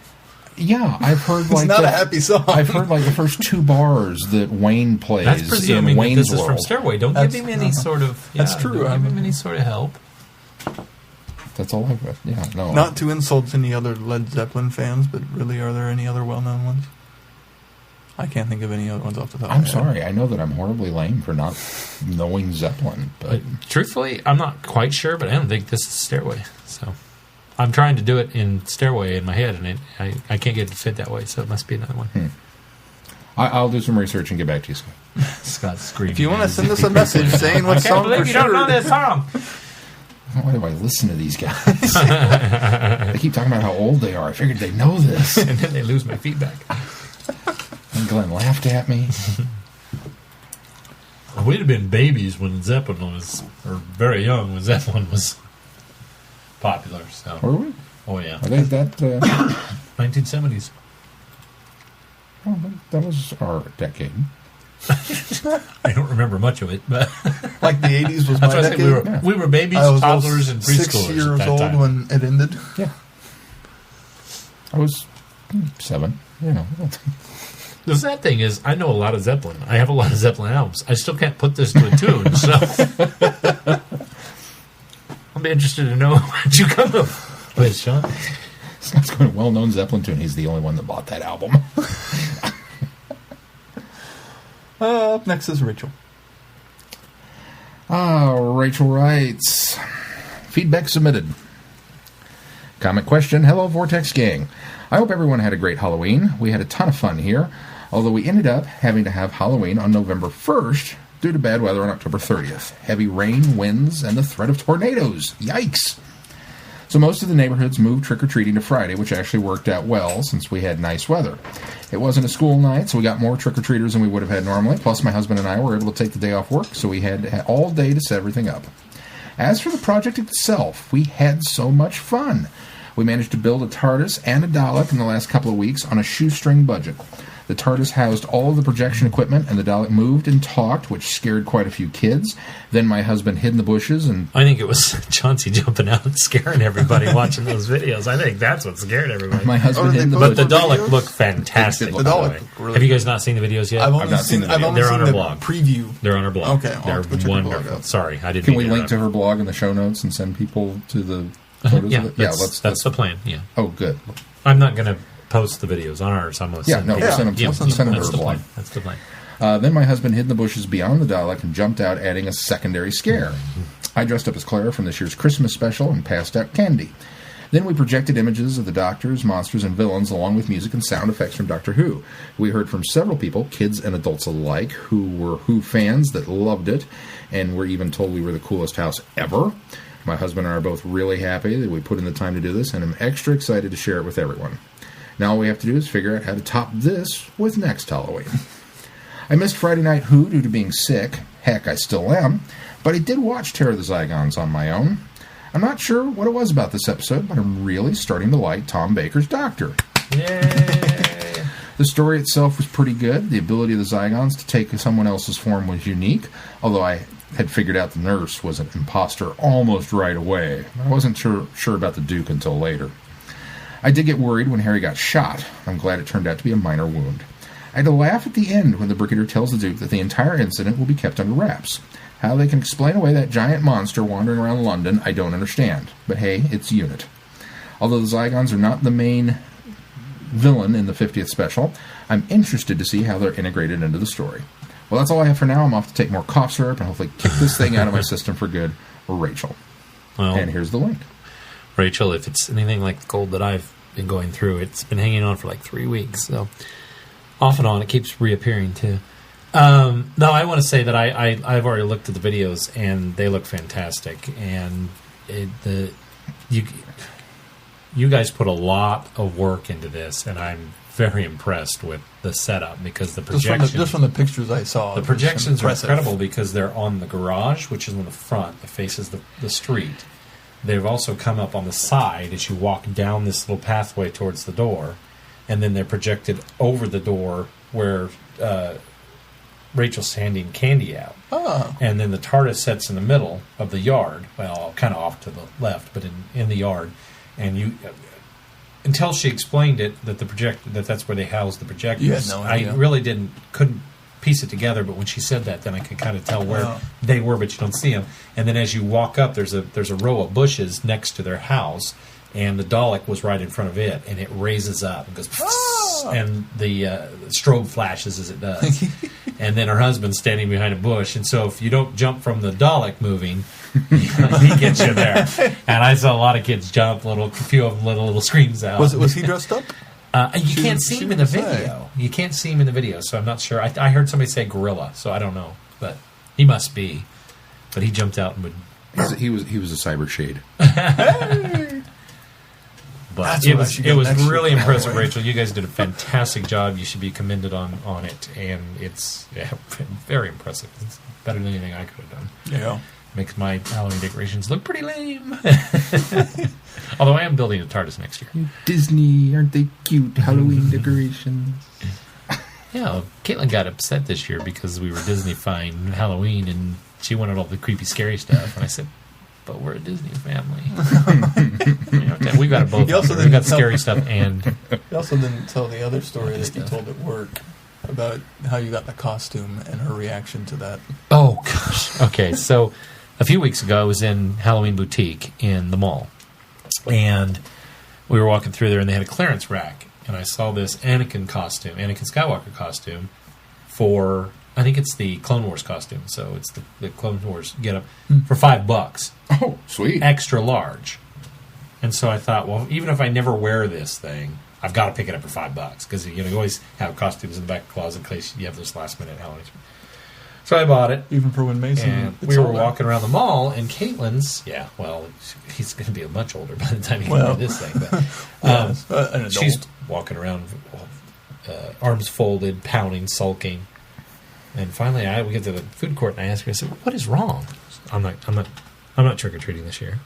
Yeah, I've heard It's like not a happy song. I've heard like the first two bars that Wayne plays That's in presuming that Wayne's this is World. from Stairway. Don't That's- give him any sort of... That's true. Don't give him any sort of help. That's all I've got. Yeah, no. Not to insult any other Led Zeppelin fans, but really, are there any other well-known ones? I can't think of any other ones off the top of my I'm head. sorry. I know that I'm horribly lame for not knowing Zeppelin, but Truthfully, I'm not quite sure, but I don't think this is Stairway. So I'm trying to do it in Stairway in my head, and I can't get it to fit that way, so it must be another one. I'll do some research and get back to you, Scott. Scott's screaming. If you want to send us a message saying what I can't song believe for you don't know sure, this song. Why do I listen to these guys? They keep talking about how old they are. I figured they'd know this. And then they lose my feedback. And Glenn laughed at me. We'd have been babies when Zeppelin was, or very young when Zeppelin was popular. So, Were we? oh yeah, Are they that? 1970s. Oh, that was our decade. I don't remember much of it, but like the 80s was that's my why I said decade. we were babies, I was toddlers, and 6 preschoolers at years that old time. when it ended. Yeah. I was 7. You know. The sad thing is, I know a lot of Zeppelin. I have a lot of Zeppelin albums. I still can't put this to a tune, so I'll be interested to know what you come up with, Sean. Scott's going to well-known Zeppelin tune. He's the only one that bought that album. Up next is Rachel. Rachel writes, feedback submitted. Comment question, hello Vortex gang. I hope everyone had a great Halloween. We had a ton of fun here, although we ended up having to have Halloween on November 1st due to bad weather on October 30th. Heavy rain, winds, and the threat of tornadoes. Yikes! So most of the neighborhoods moved trick-or-treating to Friday, which actually worked out well since we had nice weather. It wasn't a school night, so we got more trick-or-treaters than we would have had normally. Plus, my husband and I were able to take the day off work, so we had all day to set everything up. As for the project itself, we had so much fun. We managed to build a TARDIS and a Dalek in the last couple of weeks on a shoestring budget. The TARDIS housed all of the projection equipment, and the Dalek moved and talked, which scared quite a few kids. Then my husband hid in the bushes and... I think it was Chauncey jumping out and scaring everybody watching those videos. I think that's what scared everybody. My husband hid in the But bushes. the Dalek looked fantastic. The Dalek looked really Have you guys not seen the videos yet? I've only not seen seen, the I've video. only They're seen on our the blog. preview. They're on our blog. Okay, I'll They're have to check your blog wonderful. out. Sorry, I didn't Can mean we to link interrupt. to her blog in the show notes and send people to the photos Yeah, of it? Yeah, that's the plan, yeah. Oh, good. I'm not going to post the videos on ours. I'm going to Yeah, send no, people. we'll send them to- Yeah, we'll send them to that's her the blog. plan. That's the plan. Then my husband hid in the bushes beyond the Dalek and jumped out, adding a secondary scare. I dressed up as Clara from this year's Christmas special and passed out candy. Then we projected images of the doctors, monsters, and villains, along with music and sound effects from Doctor Who. We heard from several people, kids and adults alike, who were Who fans that loved it, and were even told we were the coolest house ever. My husband and I are both really happy that we put in the time to do this, and I'm extra excited to share it with everyone. Now all we have to do is figure out how to top this with next Halloween. I missed Friday Night Who due to being sick. Heck, I still am. But I did watch Terror of the Zygons on my own. I'm not sure what it was about this episode, but I'm really starting to like Tom Baker's Doctor. Yay! The story itself was pretty good. The ability of the Zygons to take someone else's form was unique, although I had figured out the nurse was an imposter almost right away. I wasn't sure about the Duke until later. I did get worried when Harry got shot. I'm glad it turned out to be a minor wound. I had to laugh at the end when the Brigadier tells the Duke that the entire incident will be kept under wraps. How they can explain away that giant monster wandering around London, I don't understand. But hey, it's UNIT. Although the Zygons are not the main villain in the 50th special, I'm interested to see how they're integrated into the story. Well, that's all I have for now. I'm off to take more cough syrup and hopefully kick this thing out of my system for good. Rachel. Well, And here's the link. Rachel, if it's anything like the cold that I've been going through, it's been hanging on for like 3 weeks. So off and on, it keeps reappearing too. No, I want to say that I've already looked at the videos and they look fantastic. And you guys put a lot of work into this, and I'm very impressed with the setup because the projection. Just from the pictures I saw, The projections are incredible because they're on the garage, which is on the front, that faces the street. They've also come up on the side as you walk down this little pathway towards the door, and then they're projected over the door where Rachel's handing candy out. Oh. And then the TARDIS sets in the middle of the yard, well, kind of off to the left, but in the yard. And you... Until she explained it, that that's where they house the projectors. You had no idea. I really couldn't piece it together, but when she said that, then I could kind of tell where they were, but you don't see them. And then as you walk up, there's a row of bushes next to their house, and the Dalek was right in front of it, and it raises up and goes, and the strobe flashes as it does. And then her husband's standing behind a bush, and so if you don't jump from the Dalek moving, he gets you there. And I saw a lot of kids jump, a few of them let little screams out. Was he dressed up? You can't see him in the video. You can't see him in the video, so I'm not sure. I heard somebody say gorilla, so I don't know, but he must be. But he jumped out and would. He was a cyber shade. But it was really impressive, Rachel. You guys did a fantastic job. You should be commended on it, and it's very impressive. It's better than anything I could have done. Yeah. Makes my Halloween decorations look pretty lame. Although I am building a TARDIS next year. Disney, aren't they cute Halloween decorations? Yeah, Caitlin got upset this year because we were Disney-fying Halloween, and she wanted all the creepy, scary stuff. And I said, but we're a Disney family. We've got it both. We've got scary stuff and... You also didn't tell the other story that you told at work about how you got the costume and her reaction to that. Oh, gosh. Okay, so a few weeks ago, I was in Halloween Boutique in the mall. And we were walking through there, and they had a clearance rack. And I saw this Anakin Skywalker costume for... I think it's the Clone Wars costume, so it's the Clone Wars get-up for $5. Oh, sweet. Extra large. And so I thought, well, even if I never wear this thing, I've got to pick it up for $5 because you always have costumes in the back of the closet in case you have those last-minute Halloween. So I bought it. Even for when Mason... And we were walking around the mall, and Caitlin's... Yeah, well, he's going to be much older by the time he can do this thing. But she's walking around, arms folded, pounding, sulking. And finally, we get to the food court, and I asked her, I said, what is wrong? I'm not trick-or-treating this year.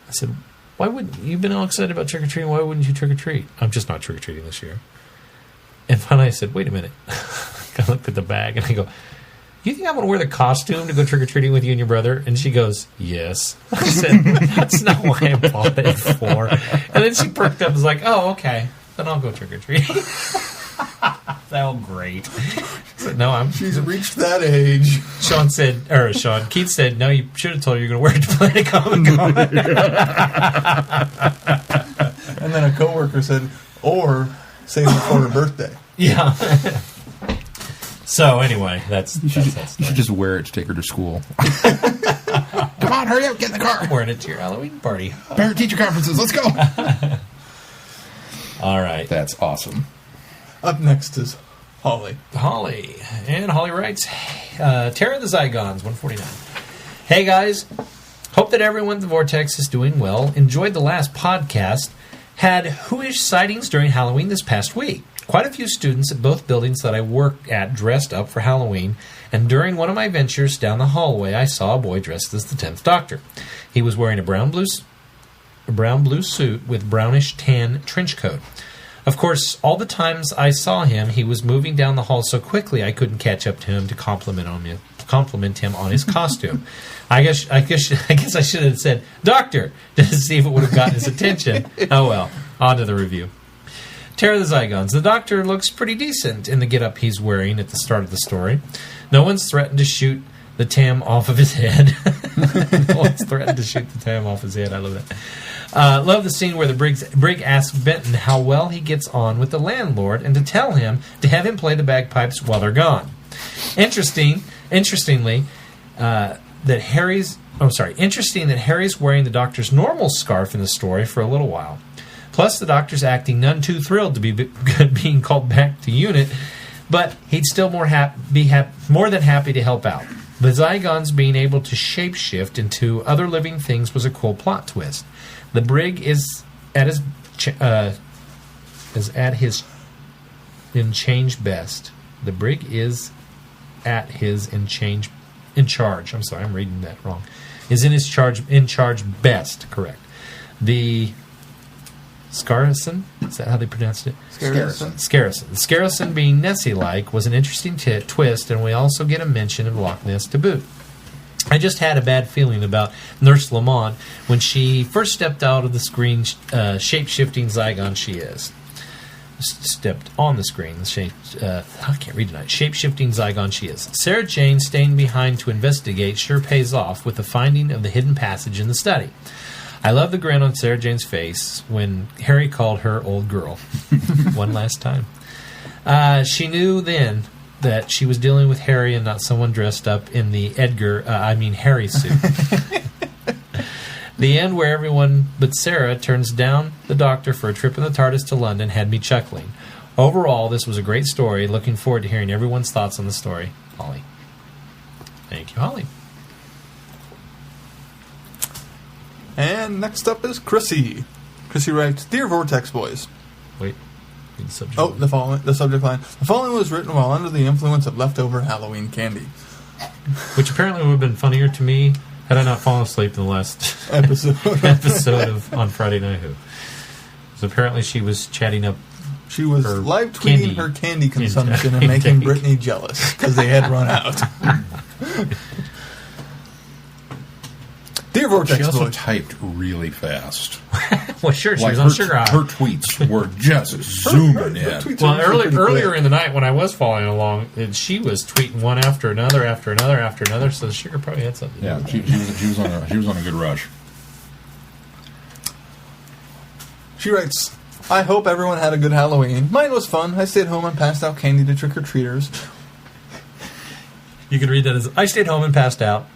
I said, why wouldn't... You've been all excited about trick-or-treating. Why wouldn't you trick-or-treat? I'm just not trick-or-treating this year. And finally I said, wait a minute. I looked at the bag and I go, you think I'm going to wear the costume to go trick-or-treating with you and your brother? And she goes, yes. I said, that's not what I bought it for. And then she perked up and was like, oh, okay. Then I'll go trick-or-treating. Oh, great. Said, no, She's reached that age. Keith said, no, you should have told her you're going to wear it to Planet Comic-Con. And then a coworker said, or save it for her birthday. Yeah. So anyway, you should just wear it to take her to school. Come on, hurry up, get in the car. I'm wearing it to your Halloween party. Parent-teacher conferences, let's go. All right. That's awesome. Up next is Holly. And Holly writes, Terra the Zygons, 149. Hey guys, hope that everyone at the Vortex is doing well. Enjoyed the last podcast. Had whoish sightings during Halloween this past week. Quite a few students at both buildings that I work at dressed up for Halloween, and during one of my ventures down the hallway, I saw a boy dressed as the 10th Doctor. He was wearing a brown blue suit with brownish tan trench coat. Of course, all the times I saw him, he was moving down the hall so quickly I couldn't catch up to him to compliment him on his costume. I guess I should have said, Doctor, to see if it would have gotten his attention. Oh well, on to the review. Terra the Zygons. The Doctor looks pretty decent in the getup he's wearing at the start of the story. No one's threatened to shoot the tam off of his head. No one's threatened to shoot the tam off his head. I love that. Love the scene where the brig asks Benton how well he gets on with the landlord and to have him play the bagpipes while they're gone. Interesting that Harry's wearing the Doctor's normal scarf in the story for a little while. Plus, the Doctor's acting none too thrilled to be being called back to unit, but he'd still more than happy to help out. The Zygons being able to shapeshift into other living things was a cool plot twist. The brig is at his in change best. The brig is at his in charge. I'm sorry, I'm reading that wrong. Is in charge best. Correct. The Scarison? Is that how they pronounced it? Scarison. The Scarison being Nessie-like was an interesting twist, and we also get a mention of Loch Ness to boot. I just had a bad feeling about Nurse Lamont when she first stepped out of the screen, shape-shifting Zygon she is. Stepped on the screen. I can't read tonight. Shape-shifting Zygon she is. Sarah Jane staying behind to investigate sure pays off with the finding of the hidden passage in the study. I love the grin on Sarah Jane's face when Harry called her old girl. One last time. She knew then that she was dealing with Harry and not someone dressed up in the Harry suit. The end where everyone but Sarah turns down the Doctor for a trip in the TARDIS to London had me chuckling. Overall, this was a great story. Looking forward to hearing everyone's thoughts on the story. Holly. Thank you, Holly. And next up is Chrissy. Chrissy writes, Dear Vortex Boys. Wait. The subject the subject line. The following was written while under the influence of leftover Halloween candy. Which apparently would have been funnier to me had I not fallen asleep in the last episode of On Friday Night Who. So apparently she was chatting up. She was live tweeting her candy consumption and making Brittany jealous because they had run out. Dear Vortex She also Boys. typed really fast. Well, sure, she was on sugar high. Her tweets were just zooming in. Well, earlier in the night when I was following along, she was tweeting one after another, so the sugar probably had something to do with it. She was on a good rush. She writes, I hope everyone had a good Halloween. Mine was fun. I stayed home and passed out candy to trick-or-treaters. You could read that as, I stayed home and passed out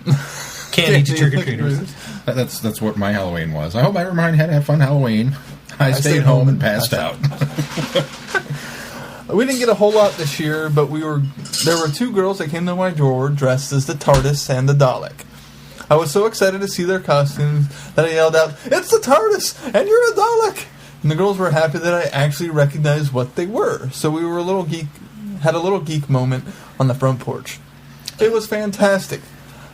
candy to trick-or-treaters. That's what my Halloween was. I hope everyone had a fun Halloween. I stayed home and passed out. We didn't get a whole lot this year, but we were there were two girls that came to my drawer dressed as the TARDIS and the Dalek. I was so excited to see their costumes that I yelled out, "It's the TARDIS, and you're a Dalek!" And the girls were happy that I actually recognized what they were. So we were had a little geek moment on the front porch. It was fantastic.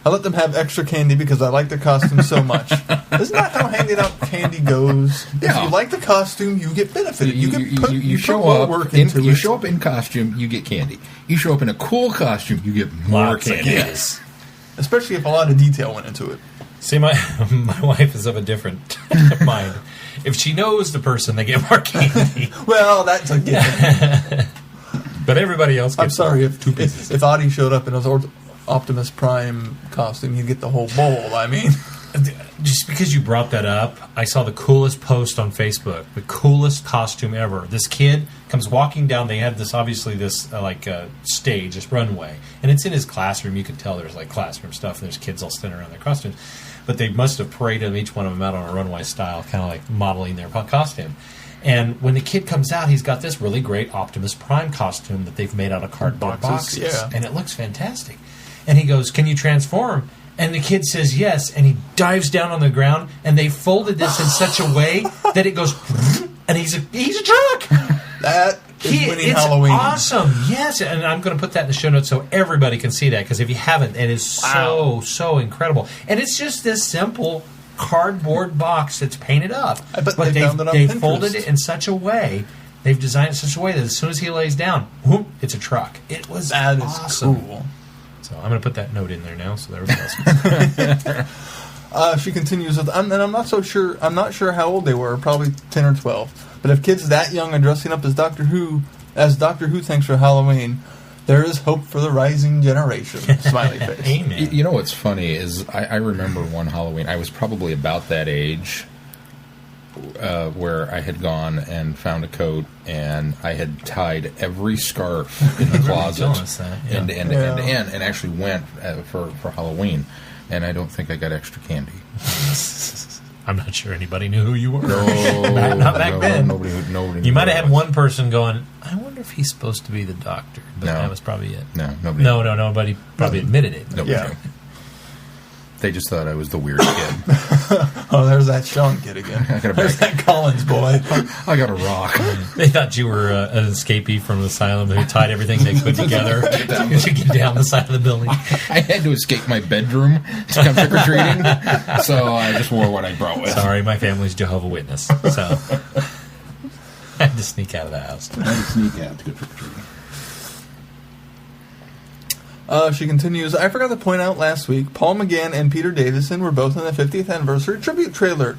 I let them have extra candy because I like their costume so much. Isn't that how handing out candy goes? Yeah. If you like the costume, you get benefited. You show up in costume, you get candy. You show up in a cool costume, you get more Lots of candy. Yes. Especially if a lot of detail went into it. See, my wife is of a different mind. If she knows the person, they get more candy. Well, that's a given. But everybody else gets I'm sorry, if two pieces. if Audie showed up in his Optimus Prime costume, he'd get the whole bowl, I mean. Just because you brought that up, I saw the coolest post on Facebook. The coolest costume ever. This kid comes walking down. They had this, obviously, this stage, this runway. And it's in his classroom. You can tell there's like classroom stuff. And there's kids all standing around their costumes. But they must have paraded each one of them out on a runway style, kind of like modeling their costume. And when the kid comes out, he's got this really great Optimus Prime costume that they've made out of cardboard boxes. Yeah. And it looks fantastic. And he goes, "Can you transform?" And the kid says yes, and he dives down on the ground, and they folded this in such a way that it goes, and he's a truck. That is winning it's Halloween. Awesome, yes, and I'm going to put that in the show notes so everybody can see that, because if you haven't, it is so incredible. And it's just this simple cardboard box that's painted up. I bet but they found it on they've Pinterest. folded it in such a way, they've designed it in such a way that as soon as he lays down, whoop, it's a truck. It was That is awesome. cool. So I'm going to put that note in there now, so that everybody else can. She continues with, and I'm not sure how old they were, probably 10 or 12. But if kids that young are dressing up as Doctor Who thanks for Halloween, there is hope for the rising generation. Smiley face. Amen. You know what's funny is I remember one Halloween, I was probably about that age, where I had gone and found a coat, and I had tied every scarf in the closet, and actually went for Halloween, and I don't think I got extra candy. I'm not sure anybody knew who you were. No, not back then. Nobody. You might have had one person going, "I wonder if he's supposed to be the doctor," but that was probably it. No, nobody. Nobody probably admitted it. Nobody knew. They just thought I was the weird kid. Oh, there's that Sean kid again. There's that Collins boy. I got a rock. They thought you were an escapee from the asylum who tied everything they could together to get down the side of the building. I had to escape my bedroom to come trick-or-treating, so I just wore what I brought with. Sorry, my family's Jehovah's Witness, so I had to sneak out of the house. I had to sneak out to go trick-or-treating. She continues, I forgot to point out last week, Paul McGann and Peter Davison were both in the 50th anniversary tribute trailer.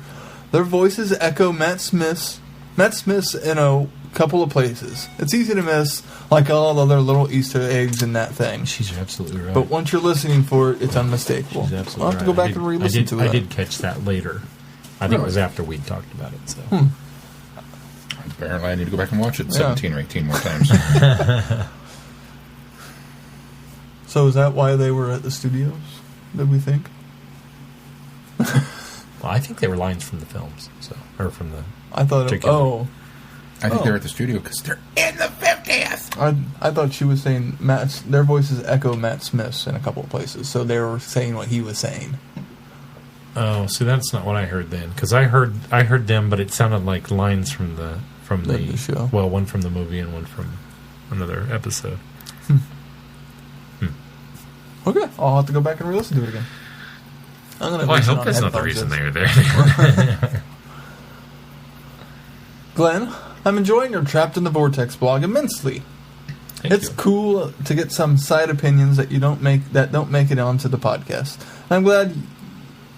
Their voices echo Matt Smith's in a couple of places. It's easy to miss, like all the other little Easter eggs in that thing. She's absolutely right. But once you're listening for it, it's unmistakable. She's absolutely I'll have to go back and re-listen to it. I did catch that later. I think it was after we talked about it. So Apparently I need to go back and watch it 17 or 18 more times. So is that why they were at the studios, did we think? Well, I think they were lines from the films, or from the. I thought. I think they're at the studio because they're in the 50th. I thought she was saying their voices echo Matt Smith's in a couple of places, so they were saying what he was saying. Oh, see, that's not what I heard then, because I heard them, but it sounded like lines from the show. Well, one from the movie and one from another episode. Okay, I'll have to go back and re-listen to it again. I hope that's not the reason they're there. Glenn, I'm enjoying your Trapped in the Vortex blog immensely. It's cool to get some side opinions that don't make it onto the podcast. I'm glad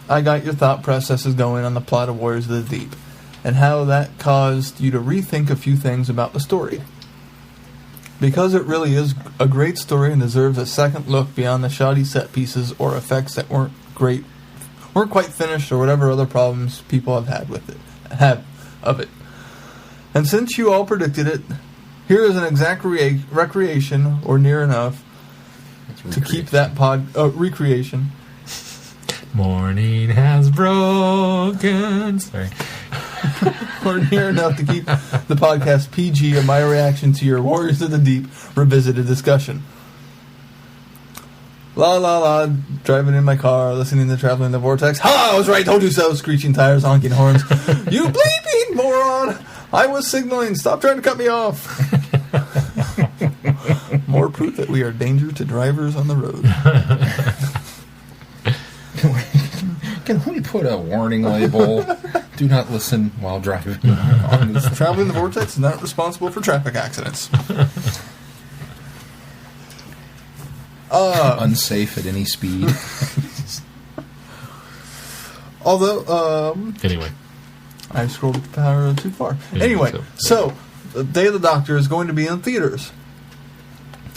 I got your thought processes going on the plot of Warriors of the Deep, and how that caused you to rethink a few things about the story. Because it really is a great story and deserves a second look beyond the shoddy set pieces or effects that weren't quite finished, or whatever other problems people have of it. And since you all predicted it, here is an exact recreation, or near enough, to keep that recreation. Morning has broken. Sorry. Or near enough to keep the podcast PG of my reaction to your Warriors of the Deep revisited discussion. La la la, driving in my car, listening to Traveling the Vortex. Ha! I was right, told you so. Screeching tires, honking horns. You bleeping moron! I was signaling. Stop trying to cut me off. More proof that we are danger to drivers on the road. Can we put a warning label? Do not listen while driving on this. Traveling the Vortex is not responsible for traffic accidents. Unsafe at any speed. Although, Anyway. I scrolled too far. Anyway, so the Day of the Doctor is going to be in theaters.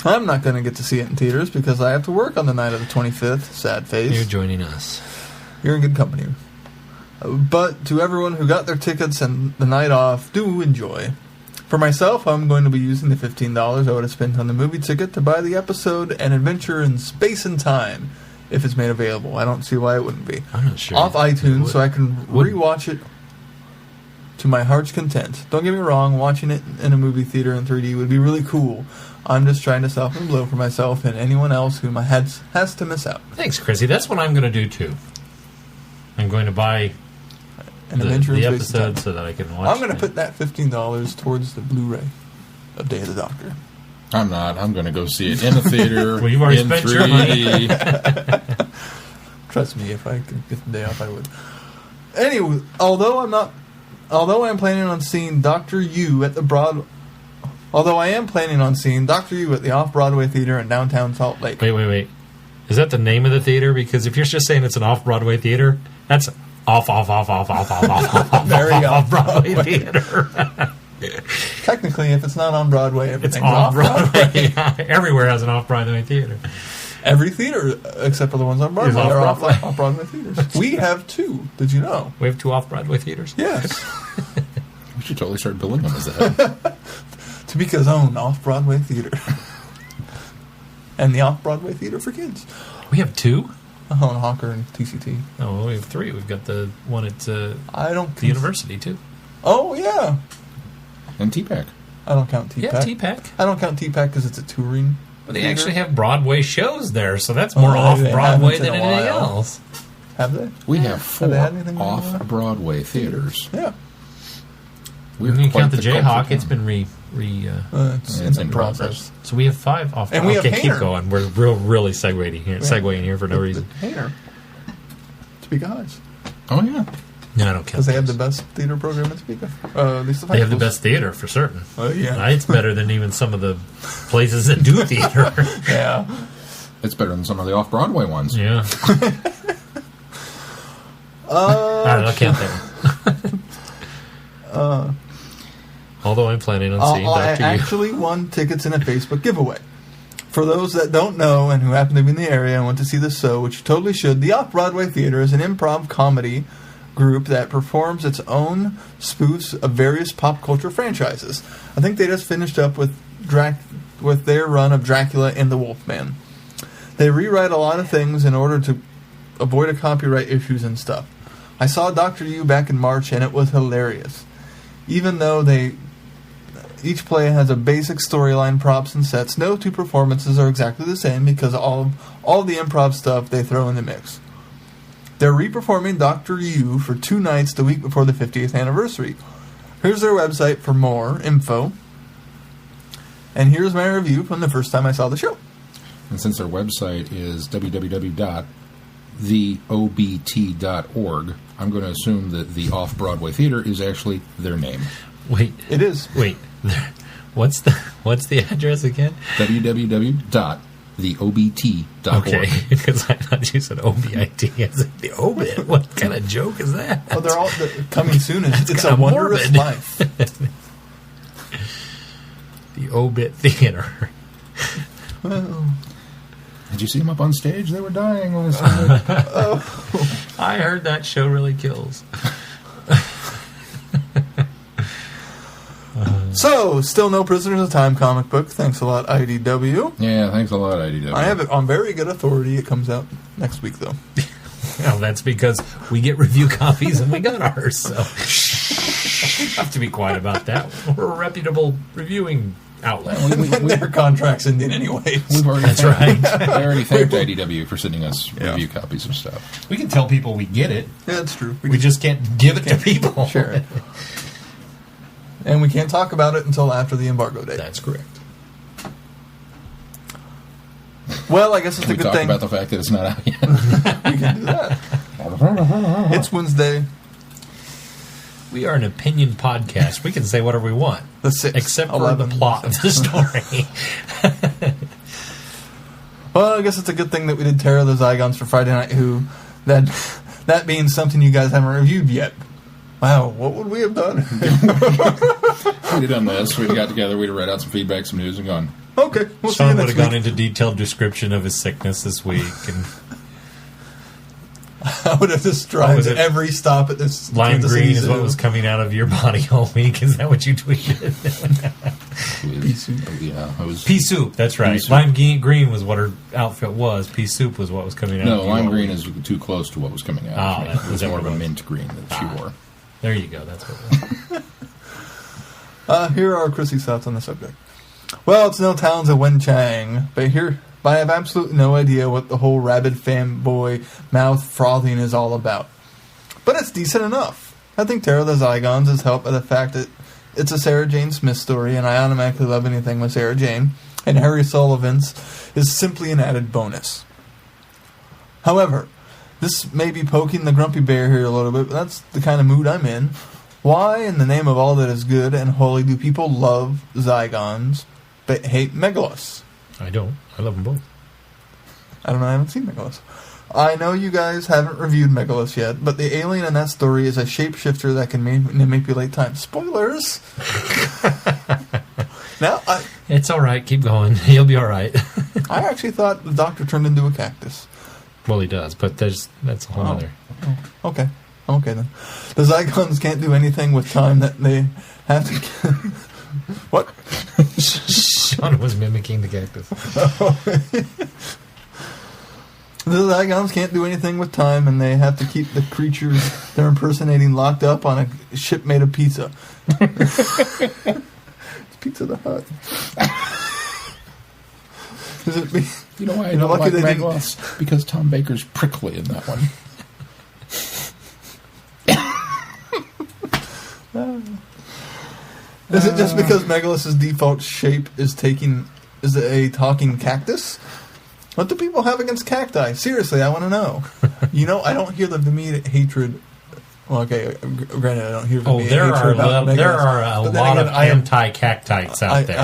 I'm not going to get to see it in theaters because I have to work on the night of the 25th. Sad face. You're joining us. You're in good company. But to everyone who got their tickets and the night off, do enjoy. For myself, I'm going to be using the $15 I would have spent on the movie ticket to buy the episode An Adventure in Space and Time, if it's made available. I don't see why it wouldn't be. I'm not sure. Off iTunes, so I can rewatch it to my heart's content. Don't get me wrong, watching it in a movie theater in 3D would be really cool. I'm just trying to soften the blow for myself and anyone else who has to miss out. Thanks, Chrissy. That's what I'm going to do, too. I'm going to buy An Adventure in the Space and Time. episode so that I can watch I'm going to put that $15 towards the Blu-ray of Day of the Doctor. I'm not. I'm going to go see it in a theater. Well, you've already in spent 3D. your money. Trust me, if I could get the day off, I would. Anyway, although I am planning on seeing Doctor Yu at the Although I am planning on seeing Dr. Yu at the Off-Broadway Theater in downtown Salt Lake. Wait. Is that the name of the theater? Because if you're just saying it's an off-Broadway theater, that's off-Broadway theater. Technically, if it's not on Broadway, It's everything's off-Broadway. Everywhere has an off-Broadway theater. Every theater, except for the ones on Broadway, are off-Broadway theaters. We have two. Did you know? We have two off-Broadway theaters? Yes. We should totally start billing them as that. Topeka's own off-Broadway theater. And the off-Broadway theater for kids. We have two? And Hawker and TCT. Oh, well, we have three. We've got the one at the university, too. Oh, yeah. And T-Pack. I don't count T-Pack. Yeah, T-Pack. I don't count T-Pack because it's a touring. But they actually have Broadway shows there, so that's more off-Broadway than anything else. Have they? We have four they had anything off-Broadway theaters. Yeah. When you count the Jayhawk, it's been it's in process. So we have five off. And we have okay, keep Hayner. going. We're really segueing here for no reason. Hayner. Topeka Highs. Oh, yeah. No, I don't count. Because they have the best theater program in Topeka. At least They have the best theater, for certain. Yeah. It's better than even some of the places that do theater. Yeah. It's better than some of the off-Broadway ones. Yeah. All right, I'll count that. Although I'm planning on seeing I Dr. Yu. actually won tickets in a Facebook giveaway. For those that don't know and who happen to be in the area and want to see the show, which you totally should, the Off-Broadway Theater is an improv comedy group that performs its own spoofs of various pop culture franchises. I think they just finished up with their run of Dracula and the Wolfman. They rewrite a lot of things in order to avoid a copyright issues and stuff. I saw Dr. Yu back in March and it was hilarious. Even though each play has a basic storyline, props, and sets, no two performances are exactly the same because all the improv stuff they throw in the mix. They're re-performing Dr. Yu for 2 nights the week before the 50th anniversary. Here's their website for more info. And here's my review from the first time I saw the show. And since their website is www.theobt.org, I'm going to assume that the Off-Broadway Theater is actually their name. Wait. It is. Wait. What's the address again? www.theobt.org. Okay, because I thought you said OBIT. I said the obit. What kind of joke is that? Well, they're all coming soon. It's a wondrous morbid. life. The obit theater. Well, Did you see them up on stage? They were dying last night. I heard that show really kills. so, still no Prisoners of Time comic book. Thanks a lot, IDW. Yeah, thanks a lot, IDW. I have it on very good authority. It comes out next week, though. Well, that's because we get review copies and we got ours, so you have to be quiet about that. We're a reputable reviewing outlet. Their contract's ending anyway. That's right. They already thanked IDW for sending us review copies of stuff. We can tell people we get it. Yeah, that's true. We just can't give it to people. Sure. And we can't talk about it until after the embargo date. That's correct. Well, I guess it's a We good talk thing. about the fact that it's not out yet. We can do that. It's Wednesday, We are an opinion podcast. We can say whatever we want. the 6th. Except for the plot of the story. Well, I guess it's a good thing that we did Terror of the Zygons for Friday Night Who. That being something you guys haven't reviewed yet. Wow, what would we have done? We'd have done this. We'd have got together. We'd have read out some feedback, some news, and gone. Okay, we'll see Sean you would next have week. gone into detailed description of his sickness this week. And I would have described every stop at this. lime Kansas green City is what Zoo. was coming out of your body all week. Is that what you tweeted? Pea soup. Yeah, it was Pea soup, that's right. Pea soup. Lime green was what her outfit was. Pea soup was what was coming out No, of you lime all green week. is too close to what was coming out. Oh, It was that more what of it a was? mint green that she wore. There you go. That's what it was. Here are Chrissy's thoughts on the subject. Well, it's no towns of Wenchang, but I have absolutely no idea what the whole rabid fanboy mouth frothing is all about. But it's decent enough. I think Terror of the Zygons is helped by the fact that it's a Sarah Jane Smith story, and I automatically love anything with Sarah Jane, and Harry Sullivan's is simply an added bonus. However, this may be poking the grumpy bear here a little bit, but that's the kind of mood I'm in. Why, in the name of all that is good and holy, do people love Zygons but hate Megalos? I don't. I love them both. I don't know, I haven't seen Megalos. I know you guys haven't reviewed Megalos yet, but the alien in that story is a shapeshifter that can manipulate time. Spoilers! Now, It's all right. Keep going. You'll be all right. I actually thought the Doctor turned into a cactus. Well, he does, but that's a whole other. Okay. Okay, then. The Zygons can't do anything with time that they have to... What? Sean was mimicking the cactus. The Zygons can't do anything with time, and they have to keep the creatures they're impersonating locked up on a ship made of pizza. It's Pizza the Hut. Is it me? You know why I You're don't lucky like they didn't- Megalos? Because Tom Baker's prickly in that one. Is it just because Megalos' default shape is a talking cactus? What do people have against cacti? Seriously, I want to know. I don't hear the immediate hatred. Well, okay, granted, I don't hear the Oh, immediate there hatred about Megalos. are a But then lot again, of anti-cactites out there.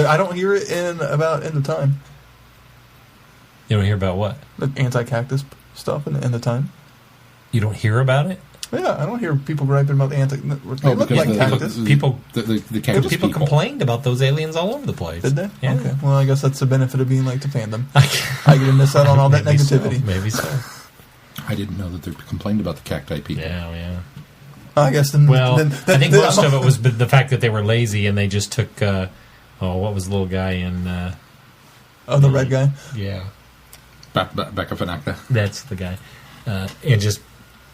I don't hear it in the time. You don't hear about what? The anti-cactus stuff in the time. You don't hear about it? Yeah, I don't hear people griping about the anti. They look because like the- cactus. People- the cactus People people. complained about those aliens all over the place. Did they? Yeah. Okay. Well, I guess that's the benefit of being late to fandom. I get to miss out on all that Maybe so. negativity. Maybe so. I didn't know that they complained about the cacti people. Yeah. I guess then. Well, then, I think most of it was the fact that they were lazy and they just took. What was the little guy in? the red guy. Yeah, Becca Fanakta. that's the guy, and just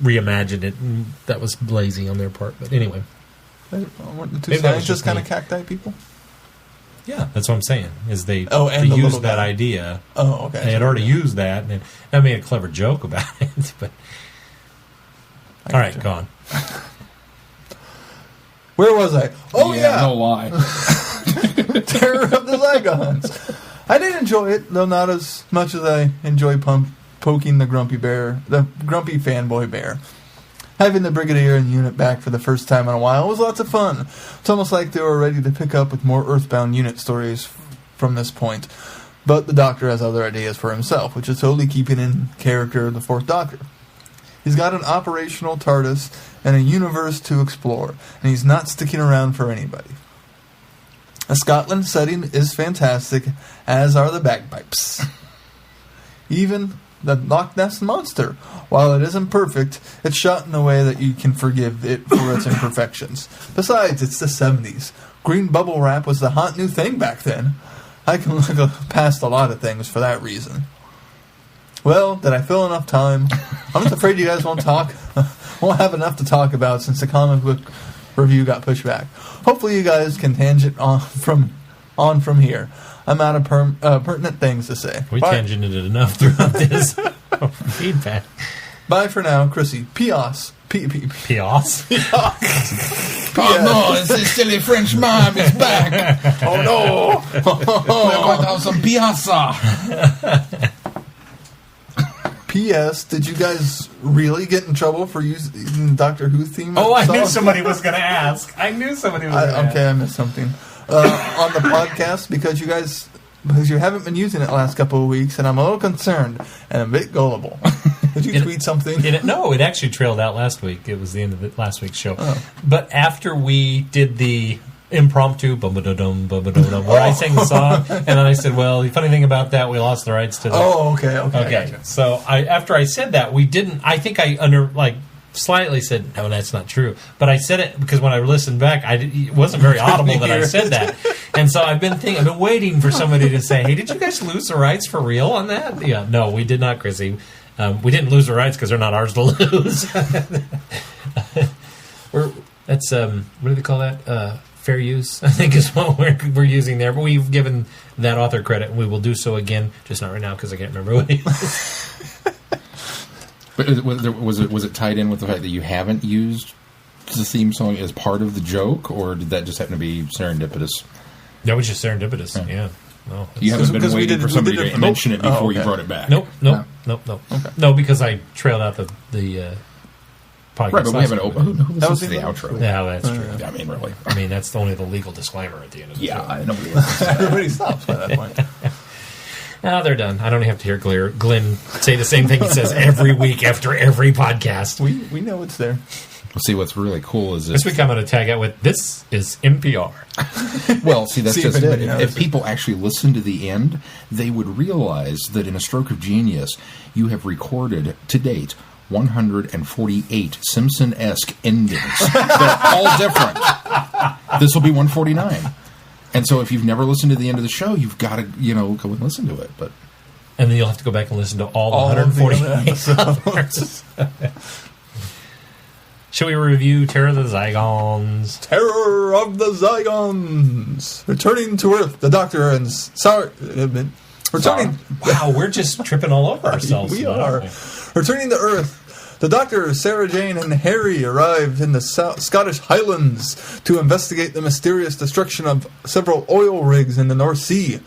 reimagined it. And that was lazy on their part. But anyway, Weren't the two Maybe that was scientists just kind of me. cacti people? yeah, that's what I'm saying. Is they And they the used little that guy. idea. Oh, okay. They had already used that, and I made a clever joke about it. But all right, gotcha. gone. Where was I? Oh, yeah. No lie. Terror of the Zygons. I did enjoy it, though not as much as I enjoy poking the grumpy fanboy bear. Having the Brigadier and unit back for the first time in a while was lots of fun. It's almost like they were ready to pick up with more Earthbound unit stories from this point. But the Doctor has other ideas for himself, which is totally keeping in character of the Fourth Doctor. He's got an operational TARDIS and a universe to explore, and he's not sticking around for anybody. The Scotland setting is fantastic, as are the bagpipes. Even the Loch Ness Monster, while it isn't perfect, it's shot in a way that you can forgive it for its imperfections. Besides, it's the 70s. Green bubble wrap was the hot new thing back then. I can look past a lot of things for that reason. Well, did I fill enough time? I'm just afraid you guys won't have enough to talk about since the comic book review got pushed back. Hopefully you guys can tangent on from here. I'm out of pertinent things to say. We Bye. tangented it enough throughout this feedback. Bye for now, Chrissy. Pios. Pios? Oh no, it's this silly French mime is back. Oh no! We're going to have some piazza. P.S. Did you guys really get in trouble for using the Doctor Who theme? Oh, I knew song? somebody was going to ask. I missed something. I missed something. On the podcast because you haven't been using it the last couple of weeks, and I'm a little concerned and a bit gullible. Did you tweet something? No, it actually trailed out last week. It was the end of last week's show. Oh. But after we did the impromptu bum-ba-da-dum, bum-ba-da-dum, where I sang the song, and then I said, well, the funny thing about that, we lost the rights to that. Oh, okay. Okay. So after I said that, we didn't. I think I slightly said, no, that's not true. But I said it because when I listened back, it wasn't very audible that I said that. And so I've been waiting for somebody to say, hey, did you guys lose the rights for real on that? Yeah, no, we did not, Chrissy. We didn't lose the rights because they're not ours to lose. That's what do they call that? Fair use, I think, is what we're using there. But we've given that author credit, and we will do so again, just not right now because I can't remember what he was. But was it tied in with the fact that you haven't used the theme song as part of the joke, or did that just happen to be serendipitous? That was just serendipitous, yeah. No, you haven't been waiting for somebody to mention it before you okay. brought it back. Nope. Okay. No, because I trailed out the podcast. Right, but we haven't opened. Who That was listens to the outro? Yeah, that's true. I mean, really. I mean, that's only the legal disclaimer at the end of the show. Yeah, nobody listens to that. Everybody stops by that point. Now they're done. I don't even have to hear Glenn say the same thing he says every week after every podcast. We know it's there. Well, see, what's really cool is This week I'm going to tag out with, this is NPR. Well, see, that's See just if it. anybody knows If people actually listen to the end, they would realize that in a stroke of genius, you have recorded, to date, 148 Simpson-esque endings. They're all different. This will be 149. And so if you've never listened to the end of the show, you've got to, go and listen to it. But And then you'll have to go back and listen to all 148 episodes. Shall we review Terror of the Zygons? Terror of the Zygons. Returning to Earth, the Doctor and returning. Wow, we're just tripping all over ourselves. We are. Returning to Earth, the Doctor, Sarah Jane, and Harry arrived in the Scottish Highlands to investigate the mysterious destruction of several oil rigs in the North Sea.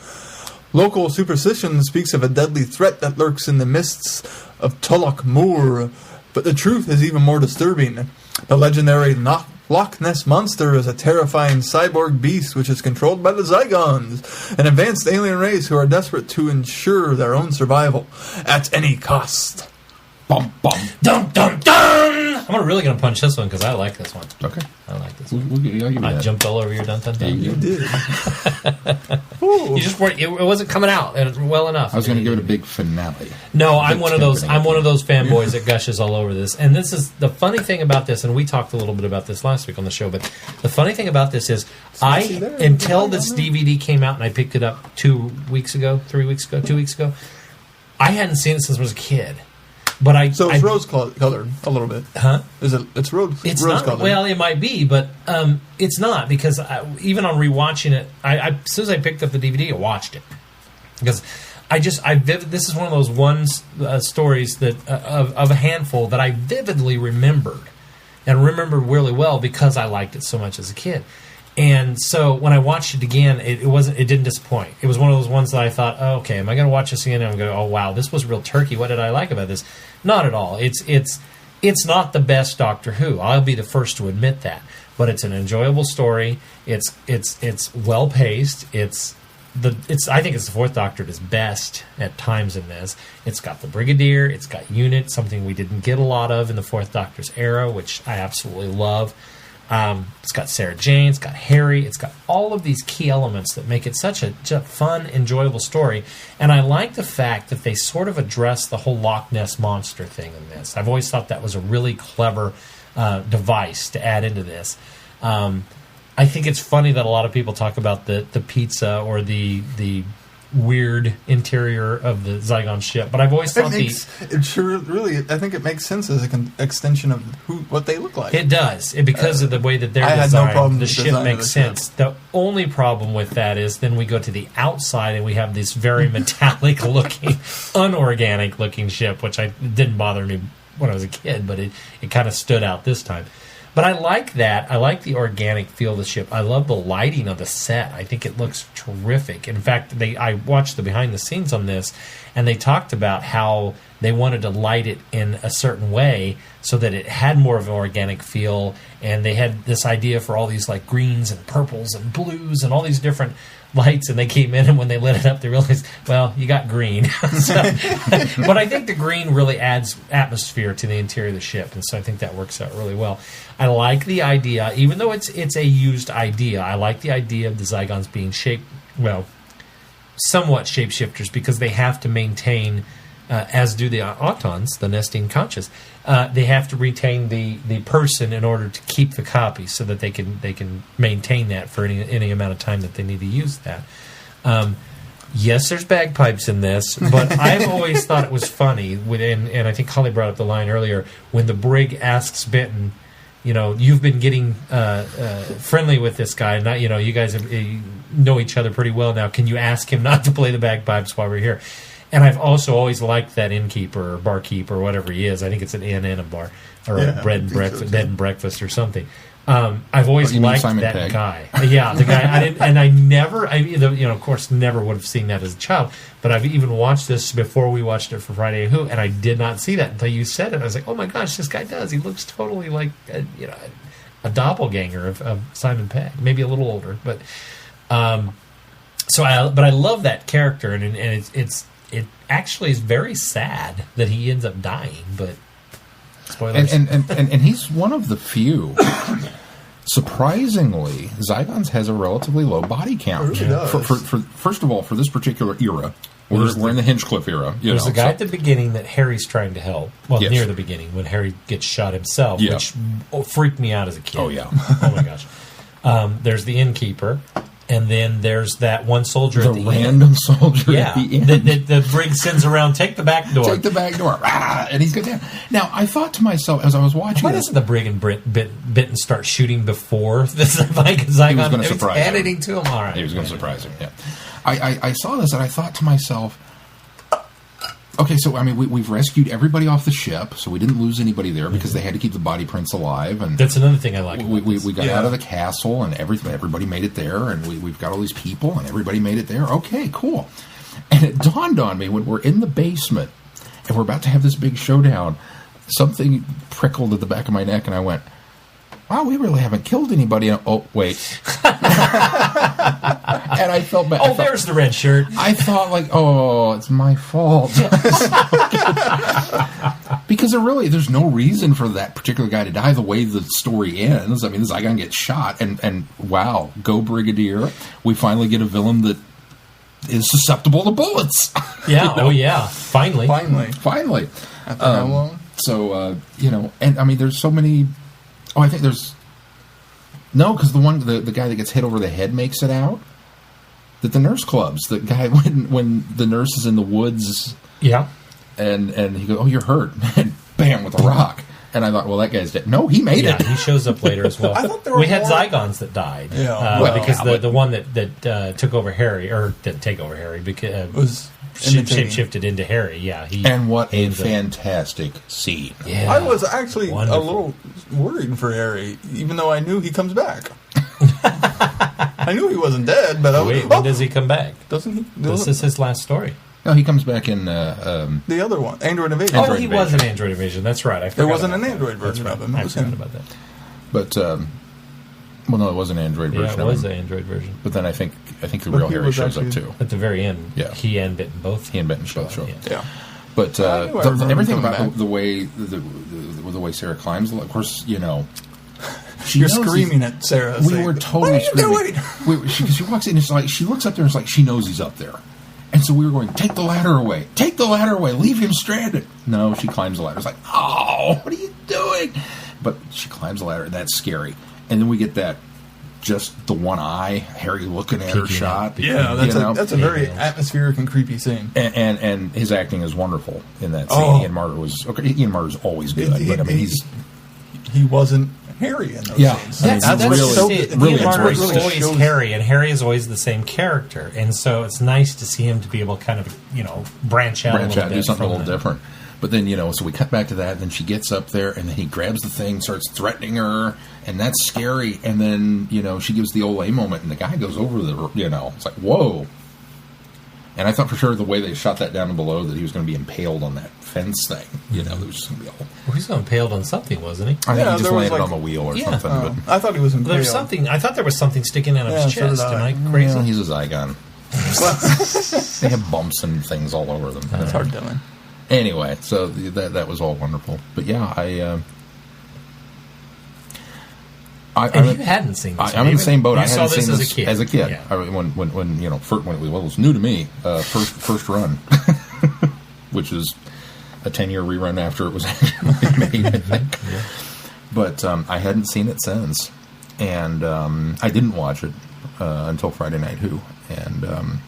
Local superstition speaks of a deadly threat that lurks in the mists of Tulloch Moor, but the truth is even more disturbing. The legendary Loch Ness Monster is a terrifying cyborg beast which is controlled by the Zygons, an advanced alien race who are desperate to ensure their own survival at any cost. bum, bum. Dun, dun, dun! I'm really going to punch this one because I like this one. Okay. I like this one. I'll give you I that. jumped all over your dun, dun, dun. You Did. You just weren't. It wasn't coming out well enough. I was going to give it a big finale. No, I'm one of those. timpani. I'm one of those fanboys that gushes all over this. And this is the funny thing about this. And we talked a little bit about this last week on the show. But the funny thing about this is, until this DVD came out and I picked it up 2 weeks ago, 3 weeks ago, 2 weeks ago, I hadn't seen it since I was a kid. But So it's rose colored a little bit. Huh? Is it? It's rose. It's rose not. colored. Well, it might be, but it's not because even on rewatching it, as soon as I picked up the DVD, I watched it because this is one of those stories that of a handful that I vividly remembered and remembered really well because I liked it so much as a kid. And so when I watched it again, it didn't disappoint. It was one of those ones that I thought, oh, okay, am I going to watch this again? And I'm going to go, oh wow, this was real turkey. What did I like about this? Not at all. It's not the best Doctor Who. I'll be the first to admit that. But it's an enjoyable story. It's well paced. I think it's the Fourth Doctor at his best at times in this. It's got the Brigadier. It's got Unit, something we didn't get a lot of in the Fourth Doctor's era, which I absolutely love. It's got Sarah Jane, it's got Harry, it's got all of these key elements that make it such a fun, enjoyable story. And I like the fact that they sort of address the whole Loch Ness Monster thing in this. I've always thought that was a really clever device to add into this. I think it's funny that a lot of people talk about the pizza or the weird interior of the Zygon ship. But I've always thought I think it makes sense as an extension of what they look like. It does. Because of the way that they're I designed, had no problem the with the ship design of makes the ship. sense. The only problem with that is then we go to the outside and we have this very metallic looking, unorganic looking ship, which didn't bother me when I was a kid, but it kind of stood out this time. But I like that. I like the organic feel of the ship. I love the lighting of the set. I think it looks terrific. In fact, I watched the behind the scenes on this, and they talked about how they wanted to light it in a certain way so that it had more of an organic feel, and they had this idea for all these like greens and purples and blues and all these different lights, and they came in, and when they lit it up, they realized, well, you got green. But I think the green really adds atmosphere to the interior of the ship, and so I think that works out really well. I like the idea, even though it's a used idea, I like the idea of the Zygons being somewhat shapeshifters, because they have to maintain, as do the Autons, the nesting conscious, they have to retain the person in order to keep the copy, so that they can maintain that for any amount of time that they need to use that. Yes, there's bagpipes in this, but I've always thought it was funny, and I think Holly brought up the line earlier, when the brig asks Benton, you've been getting friendly with this guy. Not, you guys know each other pretty well now. Can you ask him not to play the bagpipes while we're here? And I've also always liked that innkeeper or barkeep or whatever he is. I think it's an inn and a bar, or a bed and breakfast or something. I've always liked that Pegg guy. Yeah, the guy. Of course, never would have seen that as a child. But I've even watched this before we watched it for Friday Who, and I did not see that until you said it. I was like, oh my gosh, this guy does. He looks totally like a doppelganger of Simon Pegg, maybe a little older, but I love that character, and it actually is very sad that he ends up dying, but. Spoilers. And he's one of the few. Surprisingly, Zygons has a relatively low body count. It really does. First of all, for this particular era, we're in the Hinchcliffe era. There's a guy at the beginning that Harry's trying to help. Well, near the beginning, when Harry gets shot himself, which freaked me out as a kid. Oh, yeah. Oh, my gosh. There's the innkeeper. And then there's that one soldier at the end. The random soldier at the end. The brig sends around, take the back door. Take the back door. And he's good down. Now, I thought to myself, as I was watching why doesn't the brig and Benton start shooting before this Zygon? He was going to surprise him. Editing to him? All right. He was going to surprise him, yeah. I saw this, and I thought to myself, okay, so, we've rescued everybody off the ship, so we didn't lose anybody there because they had to keep the body prints alive. And that's another thing I like. We got out of the castle, and everybody made it there, and we've got all these people, and everybody made it there. Okay, cool. And it dawned on me when we're in the basement, and we're about to have this big showdown, something prickled at the back of my neck, and I went, wow, we really haven't killed anybody. Oh, wait. And I felt bad. Oh, there's the red shirt. I thought, it's my fault. Because there's no reason for that particular guy to die the way the story ends. The Zygon gets shot, and wow, go Brigadier. We finally get a villain that is susceptible to bullets. Yeah, oh yeah, finally. After how long? So, there's so many... Oh, I think there's... No, because the guy that gets hit over the head makes it out. That the nurse clubs. The guy when the nurse is in the woods. Yeah. And he goes, oh, you're hurt. And bam, with a rock. And I thought, well, that guy's dead. No, he made it. Yeah, he shows up later as well. I thought there were we had Zygons that died. Yeah. Because the one that took over Harry, or didn't take over Harry, because was shifted into Harry. Yeah. And what a fantastic scene. Yeah. I was actually a little worried for Harry, even though I knew he comes back. I knew he wasn't dead, but when does he come back? Doesn't he? This is his last story. No, he comes back in... the other one, Android Invasion. He was in Android Invasion. That's right. There wasn't an Android version of him. I forgot about that. But, no, it was an Android version. Yeah, it was an Android version. But then I think the real Harry shows up too. At the very end. Yeah. He and Benton both. He and Benton both show up. Yeah. But everything about the way Sarah climbs, of course, You're screaming at Sarah. We were totally screaming. What are you doing? Because she walks in, and it's like she looks up there, and it's like she knows he's up there. And so we were going, take the ladder away. Take the ladder away. Leave him stranded. No, she climbs the ladder. It's like, oh, what are you doing? But she climbs the ladder, and that's scary. And then we get that just the one eye, Harry looking at her shot. Yeah, that's a very atmospheric and creepy scene. And his acting is wonderful in that scene. Ian Marter's always good, but I mean he wasn't Harry in those scenes. That's really Ian Marter's really always shows Harry, and Harry is always the same character, and so it's nice to see him to be able to kind of branch out, do something a little different. But then, so we cut back to that, and then she gets up there, and then he grabs the thing, starts threatening her, and that's scary. And then, she gives the Olay moment, and the guy goes over it's like, whoa. And I thought for sure the way they shot that down below that he was going to be impaled on that fence thing. It was just going to be all... Well, he's impaled on something, wasn't he? I think he just landed on the wheel or something. But I thought he was impaled. There's something. I thought there was something sticking out of his chest. Am I crazy? Well, he's a Zygon. They have bumps and things all over them. That's hard doing. Anyway, so that was all wonderful. But yeah, and you hadn't seen this. I'm in the same boat. You I hadn't saw this seen this as a kid. Yeah. I mean, when it was new to me, first run, which is a 10-year rerun after it was actually made, I think. Yeah. But I hadn't seen it since, and I didn't watch it until Friday Night Who, and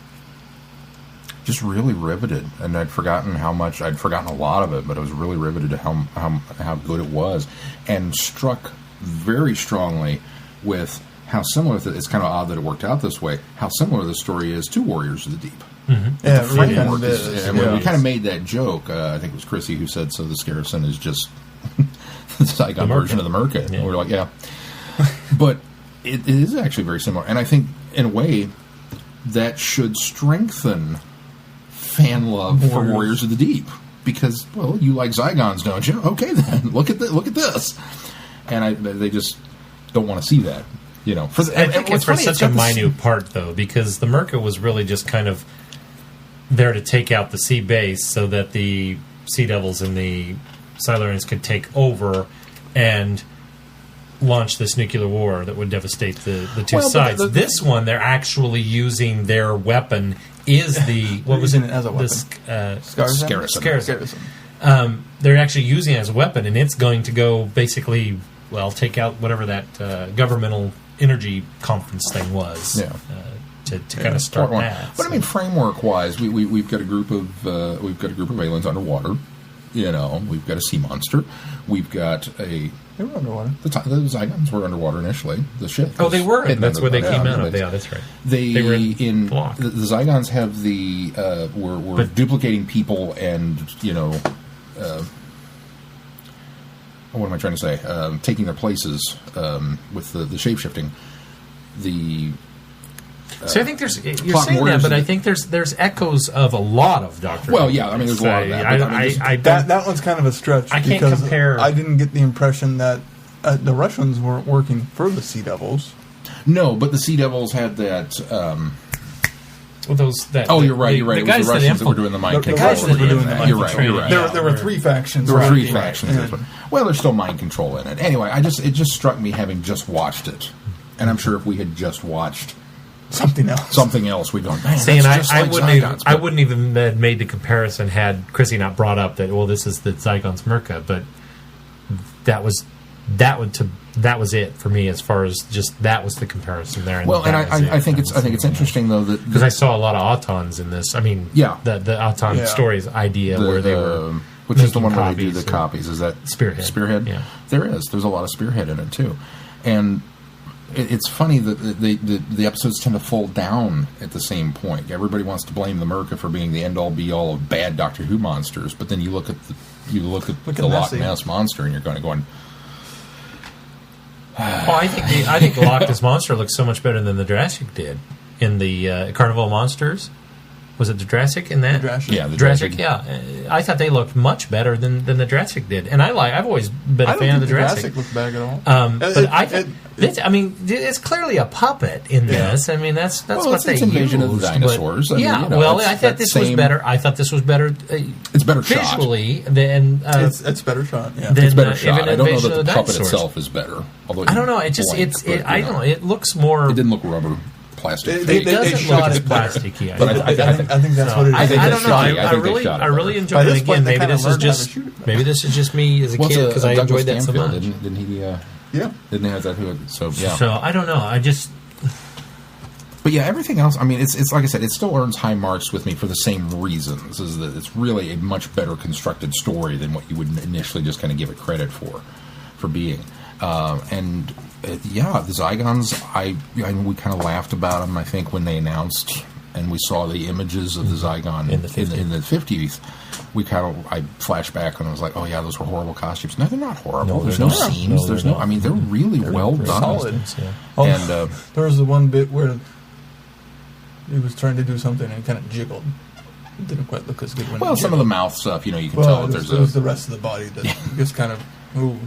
just really riveted. And I'd forgotten a lot of it, but I was really riveted to how good it was, and struck very strongly with how similar it's kind of odd that it worked out this way. How similar the story is to Warriors of the Deep. Mm-hmm. Yeah, the framework is. And we kind of made that joke. I think it was Chrissy who said, "So the Scarison is just the Zygon version of the Merca." Yeah. And we're like, "Yeah," but it is actually very similar. And I think, in a way, that should strengthen fan love for Warriors of the Deep, because, well, you like Zygons, don't you? Okay, then look at this. And they just don't want to see that, I think it's for such a minute part, though, because the Merca was really just kind of there to take out the sea base so that the Sea Devils and the Silurians could take over and launch this nuclear war that would devastate the two sides. This one, they're actually using their weapon. Is the what was it as a weapon? Scarison. They're actually using it as a weapon, and it's going to go basically, take out whatever that governmental energy conference thing was. Yeah. To kind of start that. But I mean, framework-wise, we've got a group of aliens underwater. We've got a sea monster. We've got They were underwater. The Zygons were underwater initially. The ship. Oh, they were. And that's where they came out of. Yeah, that's right. They were in the Zygons have the were duplicating people and what am I trying to say? Taking their places with the shape-shifting. So I think you're saying that, but I think there's echoes of a lot of Doctor. Well, yeah, I mean, there's a lot of that. That one's kind of a stretch. I can't compare. I didn't get the impression that the Russians weren't working for the Sea Devils. No, but the Sea Devils had that. You're right. It was the Russians that were doing the mind control. The Russians were doing the mind control. You're right. There were three factions. There were three factions. Yeah. Well, there's still mind control in it. Anyway, it just struck me having just watched it, and I'm sure if we had just watched something else, we'd go, man, see, I wouldn't even have made the comparison had Chrissy not brought up that, this is the Zygon's Merca, but that was it for me as far as just that was the comparison there. Well, and I think it's interesting though that because I saw a lot of Autons in this. I mean, the Auton stories idea where they were, which is the one where they do the copies. Is that Spearhead? Spearhead. Yeah, there's a lot of Spearhead in it too, and it's funny that the episodes tend to fall down at the same point. Everybody wants to blame the Merca for being the end-all be-all of bad Doctor Who monsters, but then you look at the Loch Ness monster, and you're going. I think the Loch Ness monster looks so much better than the Jurassic did in the Carnival of Monsters. Was it the Jurassic in that? Yeah, the Jurassic. Yeah, I thought they looked much better than the Jurassic did, and I've always been a fan of the Jurassic. Looked bad at all. But it's clearly a puppet in this. I mean, that's what they used. It's invasion of the dinosaurs. I thought this was better. I thought this was better. It's better visually than. It's better shot. Yeah, it's better shot. I don't know that the puppet itself is better. I don't know. I don't know. It looks more. It didn't look rubber. Plastic. It doesn't look as plasticky. But I think that's what it is. I don't know. I really enjoyed it. Again, maybe this is just me as a kid because I enjoyed that so much. Didn't he? Yeah. Didn't have that hood. So yeah. So I don't know. But yeah, everything else, I mean, it's like I said, it still earns high marks with me for the same reasons, is that it's really a much better constructed story than what you would initially just kind of give it credit for being. The Zygons, we kind of laughed about them, I think, when they announced, and we saw the images of the Zygon in the 50th. I flashed back and I was like, oh yeah, those were horrible costumes. No, they're not horrible. No, there's they're no not. seams. No, they're not. I mean, they're really well done. Solid. Yeah. Oh, And there was the one bit where he was trying to do something and it kind of jiggled. It didn't quite look as good when well, it some of jiggled. the mouth stuff, you can tell that it was the rest of the body that just kind of,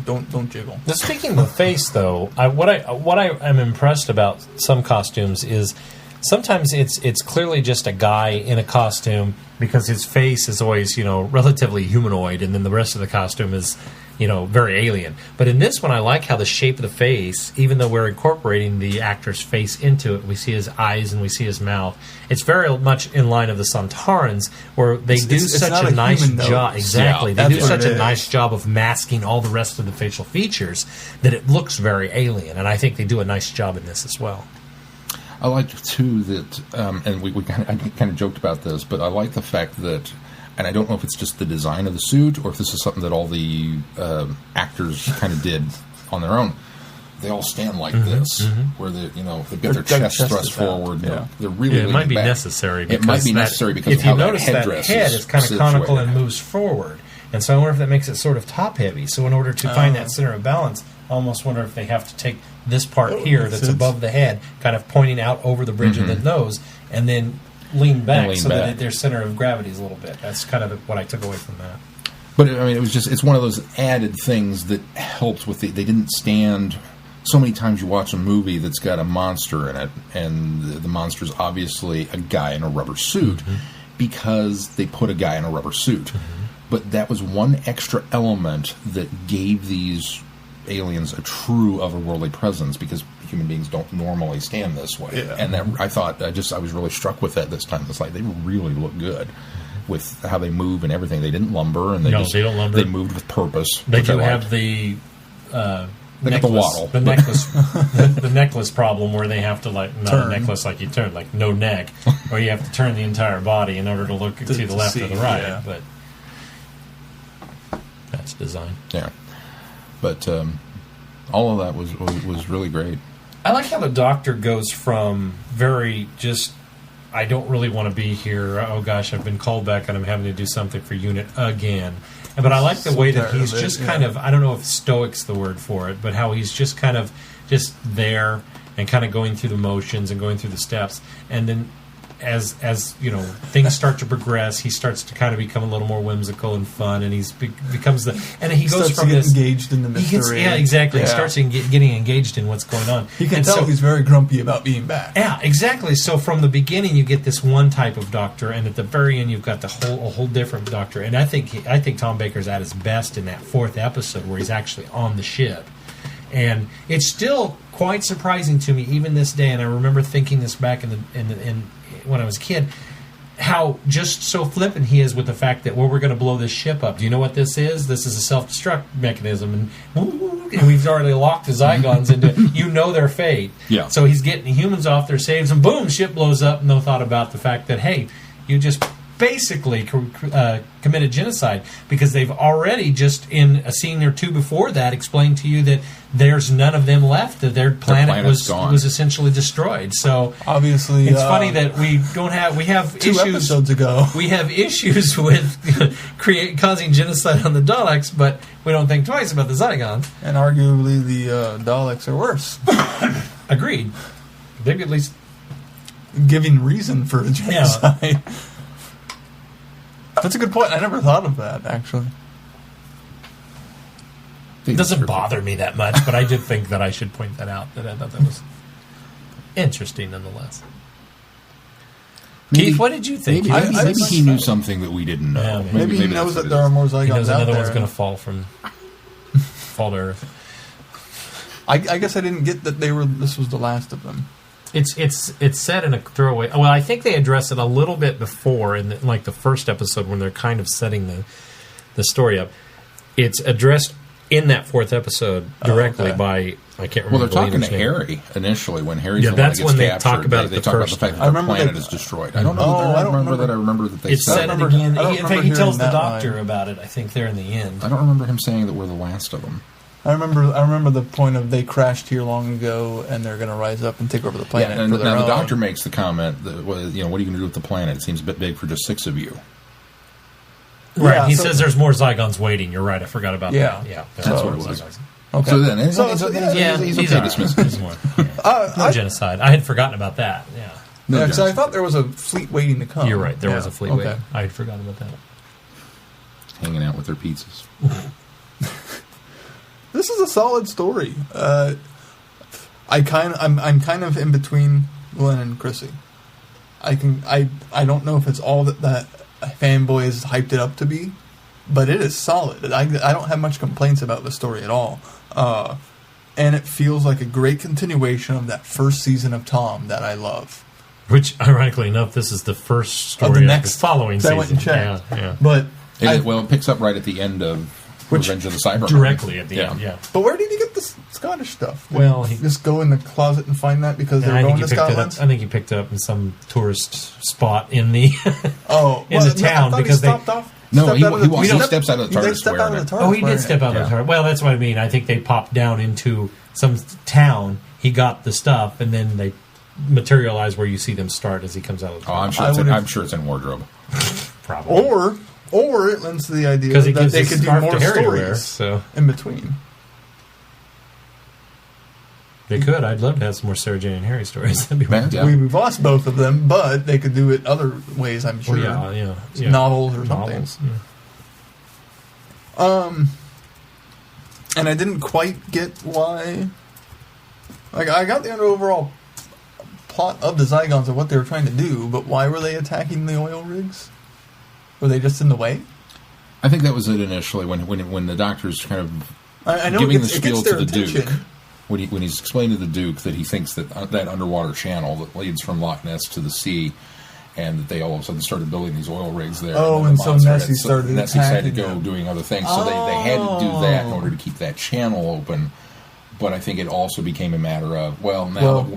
don't jiggle. Now, speaking of the face, though, what I am impressed about some costumes is sometimes it's clearly just a guy in a costume because his face is always relatively humanoid, and then the rest of the costume is very alien. But in this one, I like how the shape of the face, even though we're incorporating the actor's face into it, we see his eyes and we see his mouth. It's very much in line of the Sontarans, where they do such a nice job. Exactly, Yeah, they do that's such what it a nice is. job of masking all the rest of the facial features that it looks very alien. And I think they do a nice job in this as well. I liked too that, and I kind of joked about this, but I like the fact that, and I don't know if it's just the design of the suit or if this is something that all the actors kind of did on their own. They all stand like this, where they get their chest thrust forward. Yeah. They're really. It might be back. necessary. It might be necessary because if of how you notice that headdress head is kind of situated. conical and moves forward, and so I wonder if that makes it sort of top heavy. So in order to find that center of balance, I almost wonder if they have to take this part here makes that's sense. above the head, kind of pointing out over the bridge of the nose, and then lean back so that their center of gravity is a little bit. That's kind of what I took away from that. But I mean, it's one of those added things that helps with they didn't stand. So many times you watch a movie that's got a monster in it, and the monster's obviously a guy in a rubber suit because they put a guy in a rubber suit. But that was one extra element that gave these aliens a true otherworldly presence, because human beings don't normally stand this way. Yeah. And that, I was really struck with that this time. It's like they really look good with how they move and everything. They didn't lumber, and they don't lumber. They moved with purpose. They which I do liked. have the They got the waddle. the necklace, the necklace problem where they have to not Turn. a necklace like you turn, like no neck, or you have to turn the entire body in order to look to the left or the right. yeah. But that's design. Yeah, but all of that was really great. I like how the Doctor goes from very just, I don't really want to be here. Oh gosh, I've been called back and I'm having to do something for Unit again. But I like the way that he's just kind of, I don't know if stoic's the word for it, but how he's just kind of just there and kind of going through the motions and going through the steps. And then as things start to progress, he starts to kind of become a little more whimsical and fun, and becomes and he goes starts from to get this engaged in the mystery. Yeah, exactly. Yeah. He starts getting engaged in what's going on. You can And tell so- he's very grumpy about being back. yeah, exactly. So from the beginning, you get this one type of Doctor, and at the very end, you've got a whole different Doctor. And I think Tom Baker's at his best in that 4th episode where he's actually on the ship, and it's still quite surprising to me even this day. And I remember thinking this back in when I was a kid, how just so flippant he is with the fact that, well, we're going to blow this ship up. Do you know what this is? This is a self-destruct mechanism, and we've already locked the Zygons into their fate. Yeah. So he's getting the humans off their saves, and boom, ship blows up. No thought about the fact that, hey, you just basically committed genocide, because they've already just in a scene or two before that explained to you that there's none of them left, that their planet was essentially destroyed. So Obviously, it's funny that we have 2 issues. episodes ago. We have issues with causing genocide on the Daleks, but we don't think twice about the Zygons. And arguably the Daleks are worse. Agreed. They've at least Giving reason for a genocide. That's a good point. I never thought of that, actually. It doesn't bother me that much, but I did think that I should point that out. That I thought that was interesting, nonetheless. Keith, what did you think? Maybe he knew something that we didn't know. Yeah, Maybe he knows that there are more Zygons He knows out another there. one's going to fall to Earth. I guess I didn't get that this was the last of them. It's said in a throwaway. Well, I think they address it a little bit before in the first episode when they're kind of setting the story up. It's addressed in that 4th episode directly okay. by, I can't remember. Well, they're the talking to leader's name. Harry initially when Harry's Yeah, the one that's that gets when they captured. talk about it They the talk about the first fact time. that the planet is destroyed. I don't know. Oh, I don't remember that. I remember that they It's said. said it again. I don't In fact, remember he tells the hearing that doctor line. about it, I think, there in the end. I don't remember him saying that we're the last of them. I remember the point of they crashed here long ago, and they're going to rise up and take over the planet. Yeah, and for their now the own. doctor makes the comment that, well, you know, what are you going to do with the planet? It seems a bit big for just 6 of you. Right, Yeah, he so- says there's more Zygons waiting. You're right, I forgot about Yeah. that. Yeah, That's what it was. Okay. So then, he's So- okay he's to all dismiss right. it. He's more, yeah. No genocide. I had forgotten about that. Yeah, No Yeah, 'cause I genocide. thought there was a fleet waiting to come. you're right. There was Yeah, a fleet okay. waiting. I had forgotten about that. Hanging out with their pizzas. This is a solid story. I'm kind of in between Glenn and Chrissy. I don't know if it's all that fanboys hyped it up to be, but it is solid. I don't have much complaints about the story at all. And it feels like a great continuation of that first season of Tom that I love. Which, ironically enough, this is the first story Of the of next the following So I season. went and checked. Yeah. But It picks up right at the end of Revenge of the Cybermen. Directly at the end. Yeah. But where did he get this Scottish stuff? Did Well, he he- just go in the closet and find that because they were I going think to he picked it up. Scotland? I think he picked it up in some tourist spot in the Oh, in the town I thought because he they. stopped off. No, stepped he out of the- walks- he stepped- steps out of the he TARDIS stepped out of wearing the it. TARDIS Oh, he did wearing step it. out of Yeah. the car. Well, that's what I mean. I think they popped down into some town. He got the stuff, and then they materialize where you see them start as he comes out of the Oh, car. I'm sure it's in wardrobe. Probably. Or it lends to the idea Because he that gives they his could do scarf more to Harry to wear, stories so in between. they could. I'd love to have some more Sarah Jane and Harry stories. That'd be Man, wonderful. yeah. We've lost both of them, but they could do it other ways, I'm sure. Well, yeah. Novels or something. Novels, yeah. And I didn't quite get why. Like, I got the overall plot of the Zygons of what they were trying to do, but why were they attacking the oil rigs? Were they just in the way? I think that was it initially when the doctor's kind of I know giving it the gets spiel their to the attention. Duke. When he's explaining to the Duke that he thinks that that underwater channel that leads from Loch Ness to the sea, and that they all of a sudden started building these oil rigs there. Oh, then and the so monster Nessie had- started Nessie had to attacking go them. doing other things, so they had to do that in order to keep that channel open. But I think it also became a matter of,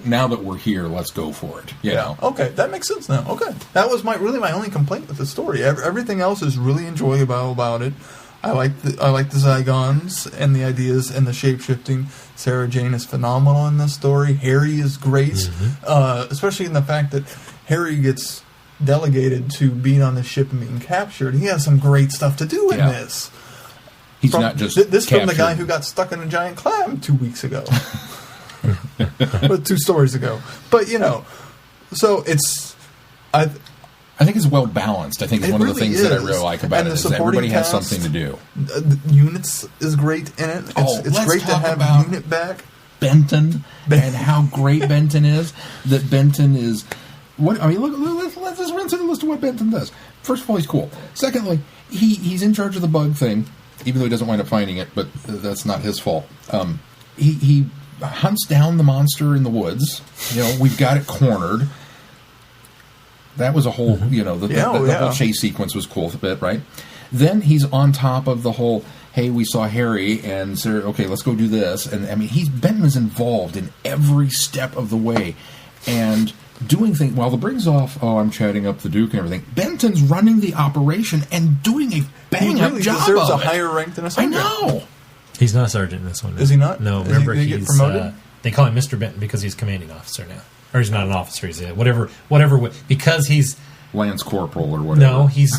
now that we're here, let's go for it. You know? Okay, that makes sense now. Okay, that was my only complaint with the story. Everything else is really enjoyable about it. I like the Zygons and the ideas and the shape shifting. Sarah Jane is phenomenal in this story. Harry is great, especially in the fact that Harry gets delegated to being on the ship and being captured. He has some great stuff to do in Yeah. this. He's not just this from the guy captured. who got stuck in a giant clam 2 weeks ago, but 2 stories ago. But so it's I think it's well balanced. I think it's It one of the really things that I is. really like about And it the is that supporting everybody has cast, something to do. the Units is great in it. It's let's great to talk have about Unit back. Benton and how great Benton is. That Benton is what I mean. Let's just run through the list of what Benton does. First of all, he's cool. Secondly, he's in charge of the bug thing, even though he doesn't wind up finding it. But that's not his fault. He hunts down the monster in the woods. We've got it cornered. That was a whole, the whole chase sequence was cool a bit, right? Then he's on top of the whole, hey, we saw Harry, and Sarah, okay, let's go do this. And, I mean, Benton is involved in every step of the way. And doing things, while the brig's off, I'm chatting up the Duke and everything, Benton's running the operation and doing a bang-up He job deserves of a it. higher rank than a I sergeant. know. He's not a sergeant in this one. No. Is he not? No, Is remember he get he's promoted? they call him Mr. Benton because he's commanding officer now. Or he's not an officer, he's whatever because he's Lance Corporal or whatever. no, he's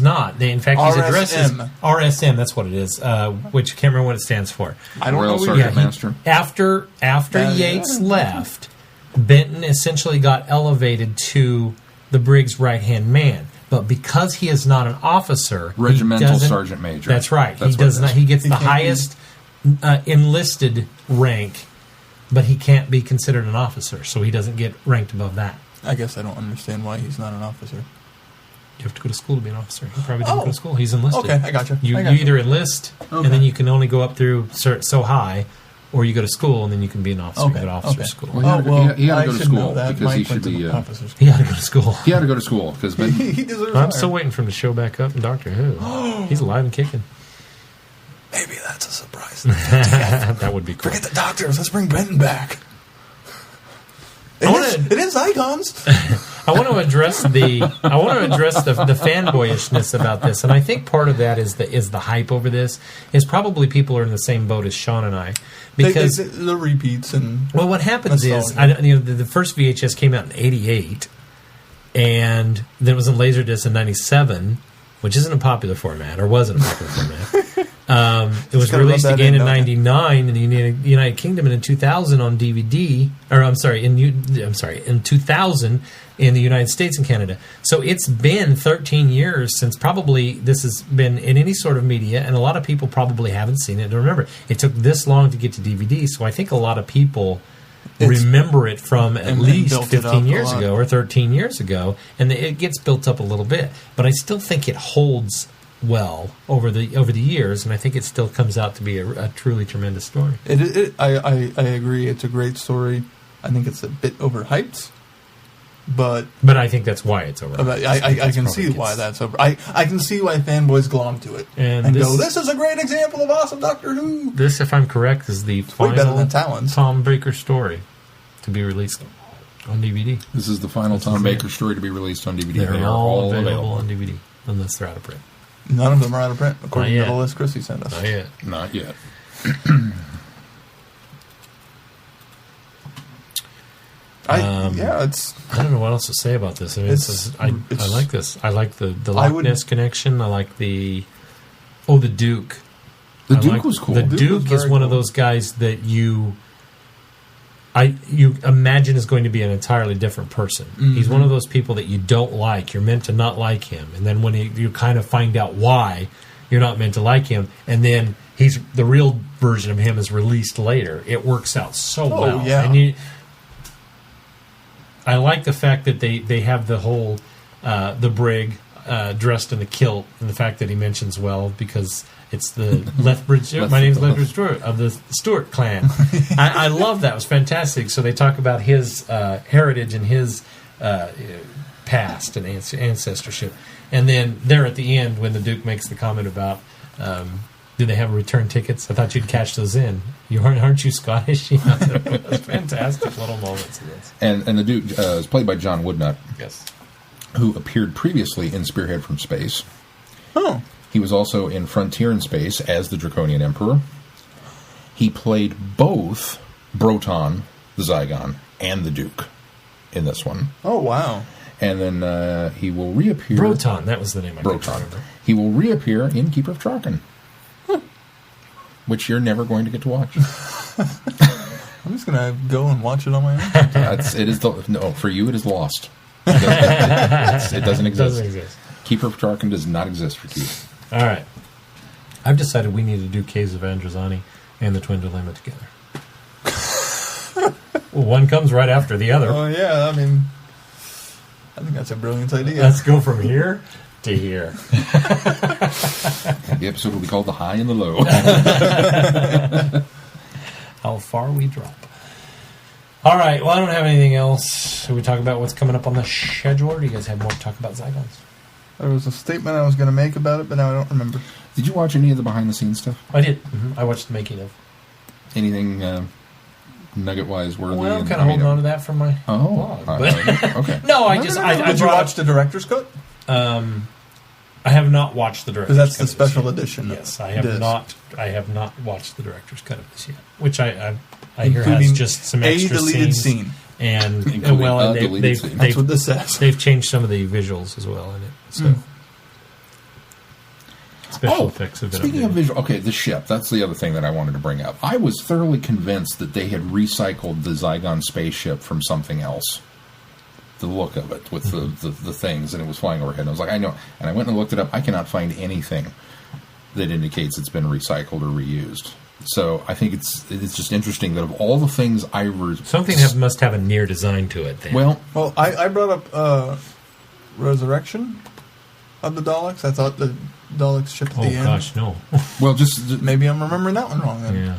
not. In fact, he's addressed as RSM. RSM. That's what it is. Which I can't remember what it stands for. I don't Royal know. Sergeant he- Master. After Yates left, Benton essentially got elevated to the brig's right-hand man. But because he is not an officer, he Regimental doesn't- Sergeant Major. That's right. That's He what does it not. is. He gets the can't be- highest enlisted rank, but he can't be considered an officer, so he doesn't get ranked above that. I guess I don't understand why he's not an officer. You have to go to school to be an officer. He probably didn't go to school. He's enlisted. Okay, I gotcha. You I gotcha. either enlist, Okay. and then you can only go up through so high, or you go to school, and then you can be an officer. You go to officer school. Well, he had I to go to should school know that. because My he should be. principal officers. He had to go to school. He had to go to school because He deserves. I'm higher. still waiting for him to show back up in Doctor Who. He's alive and kicking. Maybe that's a surprise. That would be cool. Forget the doctors. Let's bring Benton back. It is Zygons. I want to address the fanboyishness about this, and I think part of that is the hype over this. Is probably people are in the same boat as Sean and I, because the repeats and what happens is the first VHS came out in '88, and then it was in Laserdisc in '97, which isn't a popular format or wasn't a popular format. It was released again in '99 in the United Kingdom, and in 2000 on DVD. In 2000 in the United States and Canada. So it's been 13 years since probably this has been in any sort of media, and a lot of people probably haven't seen it. And remember, it took this long to get to DVD, so I think a lot of people remember it from at least 15 years ago or 13 years ago, and it gets built up a little bit. But I still think it holds well over the years, and I think it still comes out to be a truly tremendous story. I agree. It's a great story. I think it's a bit overhyped, but I think that's why it's overhyped. I can see why that's over. I can see why fanboys glom to it and go, "This is a great example of awesome Doctor Who." This, if I'm correct, is the final Tom Baker story to be released on DVD. This is the final Tom Baker story to be released on DVD. They're all available on DVD, unless they're out of print. None of them are out of print, according to the list Chrissy sent us. Not yet. I don't know what else to say about this. I mean, I like this. I like the Loch Ness connection. I like the Duke. The Duke was cool. The Duke is one of those guys that you imagine is going to be an entirely different person. Mm-hmm. He's one of those people that you don't like. You're meant to not like him, and then when you kind of find out why you're not meant to like him, and then the real version of him is released later. It works out so well. Yeah. And I like the fact that they have the whole the brig dressed in the kilt, and the fact that he mentions because it's the Lethbridge. My name's Lethbridge Stewart of the Stewart clan. I love that. It was fantastic. So they talk about his heritage and his past and ancestorship, and then there at the end when the Duke makes the comment about. Do they have return tickets? I thought you'd cash those in. Aren't you Scottish? It was fantastic little moments of this. And the Duke is played by John Woodnutt. Yes. Who appeared previously in Spearhead from Space. Oh. He was also in Frontier in Space as the Draconian Emperor. He played both Broton, the Zygon, and the Duke in this one. Oh, wow. And then he will reappear... Broton, that was the name I remember. He will reappear in Keeper of Traken. Which you're never going to get to watch. I'm just going to go and watch it on my own. For you it is lost. It doesn't exist. Keeper of Traken does not exist for Keith. All right. I've decided we need to do Caves of Androzani and the Twin Dilemma together. Well, one comes right after the other. Oh, yeah. I mean, I think that's a brilliant idea. Let's go from here to here. The episode will be called The High and the Low. How far we drop. All right. Well, I don't have anything else. Should we talk about what's coming up on the schedule, or do you guys have more to talk about Zygons? There was a statement I was going to make about it, but now I don't remember. Did you watch any of the behind-the-scenes stuff? I did. Mm-hmm. I watched the making of. Anything nugget-wise worthy? Well, I'm kind of holding on to that from my blog. Okay. No, I Did you watch the director's cut? I have not watched the director's cut. Because that's the special edition. Yes, I have not. I have not watched the director's cut of this yet, which I hear has just some extra deleted scenes. Scene. And that's what this says. They've changed some of the visuals as well in it. So special effects have been speaking of visual, the ship. That's the other thing that I wanted to bring up. I was thoroughly convinced that they had recycled the Zygon spaceship from something else. The look of it with the things, and it was flying overhead. And I was like, I know. And I went and looked it up. I cannot find anything that indicates it's been recycled or reused. So I think it's just interesting that of all the things something must have a near design to it. Then. Well, I brought up Resurrection of the Daleks. I thought the Daleks ship at the end. Oh gosh, no. Well, just maybe I'm remembering that one wrong. Then. Yeah,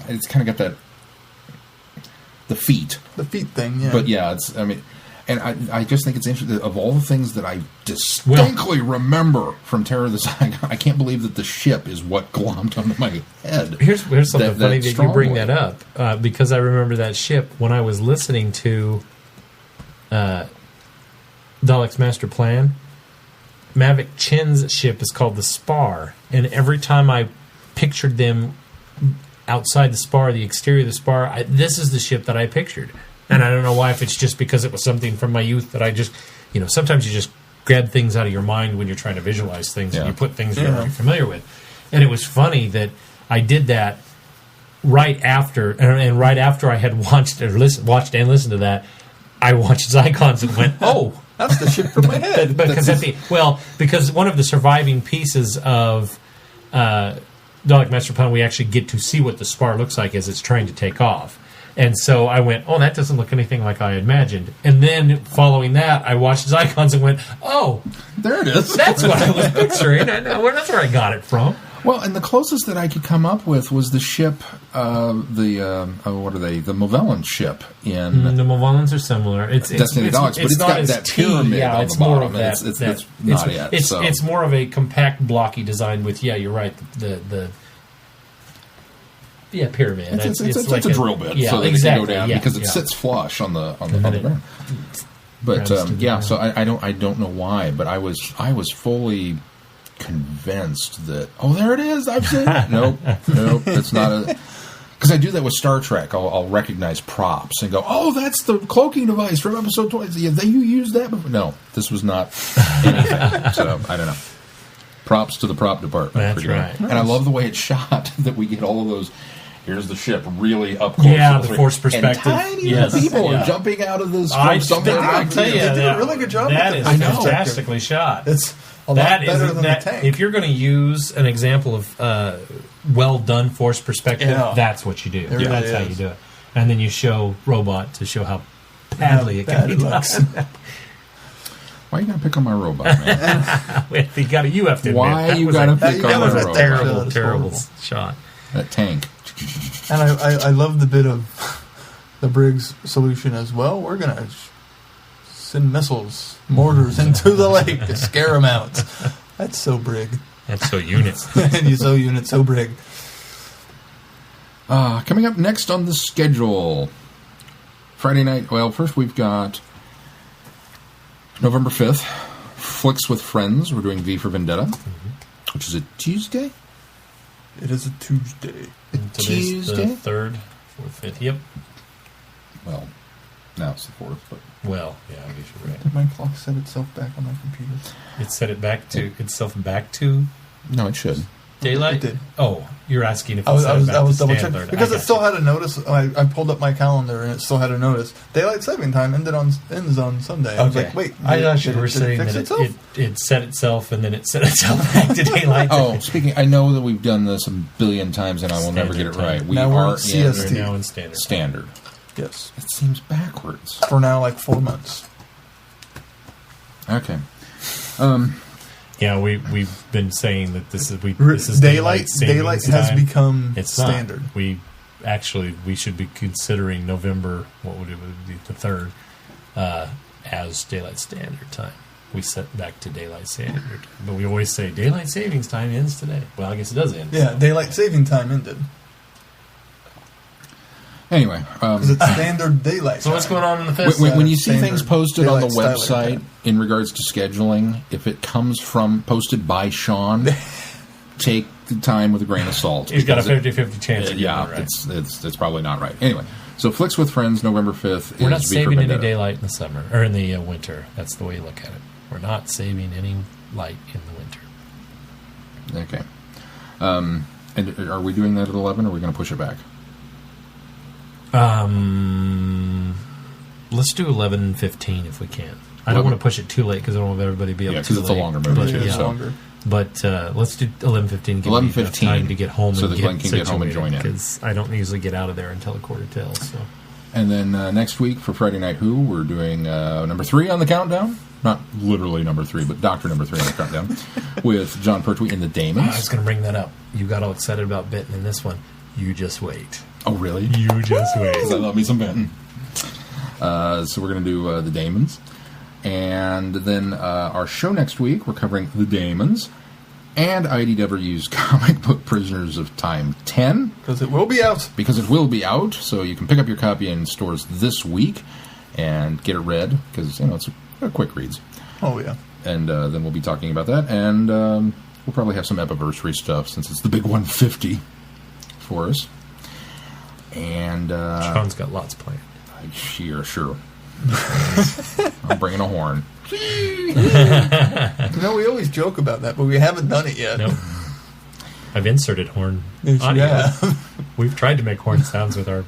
it's kind of got the feet thing. Yeah, but yeah, And I just think it's interesting that of all the things that I distinctly remember from Terror of the Saigon, I can't believe that the ship is what glommed onto my head. Here's something funny that you bring that up, because I remember that ship when I was listening to Dalek's Master Plan. Mavic Chen's ship is called the Spar, and every time I pictured them outside the Spar, the exterior of the Spar, this is the ship that I pictured. And I don't know why, if it's just because it was something from my youth that I just, sometimes you just grab things out of your mind when you're trying to visualize things, and you put things you're already familiar with. And it was funny that I did that right after, and right after I had watched and listened to that, I watched Zycons and went, oh, that's the ship from my head. Because one of the surviving pieces of Dalek Master Plan, we actually get to see what the Spar looks like as it's trying to take off. And so I went, oh, that doesn't look anything like I imagined. And then following that, I watched Zycons and went, oh, there it is. That's what I was picturing. That's where I got it from. Well, and the closest that I could come up with was the ship, what are they? The Movellan ship in... the Movellans are similar. It's Destiny Daleks, but it's got that pyramid on the more bottom. Of that, it's not yet. It's more of a compact, blocky design with, you're right, the pyramid. It's like a drill bit, so that it can go down because it sits flush on the ground. But so I don't know why, but I was fully convinced that there it is. I've seen it. Nope, it's not a. Because I do that with Star Trek. I'll recognize props and go, oh, that's the cloaking device from episode 20. You used that before? No, this was not anything. So I don't know. Props to the prop department. That's right. And I love the way it's shot, that we get all of those. Here's the ship really up close. Yeah, the force perspective. And tiny people are jumping out of this. I tell you, they did a really good job. That is fantastically shot. It's a lot better than the tank. If you're going to use an example of well done force perspective, that's what you do. That's how you do it. And then you show robot to show how badly it can be done. Why you gotta pick on my robot, man? You have to admit. Why you gotta pick on my robot? That was a terrible shot. That tank. And I love the bit of the Briggs solution as well. We're going to send missiles, mortars into the lake to scare them out. That's so Brig. That's so unit. And you so unit, so Brig. Coming up next on the schedule, Friday night. Well, first we've got November 5th, Flicks with Friends. We're doing V for Vendetta, which is a Tuesday. It is a Tuesday. Tuesday? The 3rd, 4th, 5th. Yep. Well, now it's the 4th, but... Well, yeah, I guess you're right. Did my clock set itself back on my computer? It set itself back to... No, it should. Daylight? It did. Oh, you're asking if I was double checking. standard. Because it still had a notice. I pulled up my calendar and it still had a notice. Daylight saving time ends on Sunday. I was like, wait. I thought you were saying that it set itself and then it set itself back to daylight. I know that we've done this a billion times and I will never get it right. We now are CST. We're now in standard. Standard. Yes. It seems backwards. For now, like 4 months. Okay. Yeah, we've been saying that this is daylight. Daylight has time. Become it's standard. Not. We should be considering November. What would it be? The 3rd as daylight standard time. We set back to daylight standard, but we always say daylight savings time ends today. Well, I guess it does end. Yeah, so. Daylight saving time ended. Anyway, because it's standard daylight. So what's going on in the fest? When you see things posted on the website in regards to scheduling, if it comes from posted by Sean, take the time with a grain of salt. He's got a 50-50 chance. Right. It's probably not right. Anyway, so Flicks with Friends, November 5th. We're not saving any daylight in the summer or in the winter. That's the way you look at it. We're not saving any light in the winter. Okay. And are we doing that at 11, or are we going to push it back? Let's do 11:15 if we can. I don't want to push it too late because I don't want everybody to be up too late. Yeah, because it's a longer movie too. It's longer. But let's do 11:15. 11:15 time to get home so and that Glenn can get home and join in. Because I don't usually get out of there until 1:45. So. And then next week for Friday Night Who, we're doing number 3 on the countdown. Not literally number 3, but Doctor number 3 on the countdown with John Pertwee and the Damons. I was going to bring that up. You got all excited about Benton in this one. You just wait. Oh, really? You just wait. Because I love me some Benton. So we're going to do the Daemons. And then our show next week, we're covering the Daemons and IDW's comic book Prisoners of Time 10. Because it will be out. Because it will be out, so you can pick up your copy in stores this week and get it read, because, it's a quick reads. Oh, yeah. And then we'll be talking about that, and we'll probably have some Epiversary stuff, since it's the big 150 for us. And Sean's got lots planned. Sure. I'm bringing a horn. We always joke about that, but we haven't done it yet. Nope. I've inserted horn Yes, you audio. have. We've tried to make horn sounds with our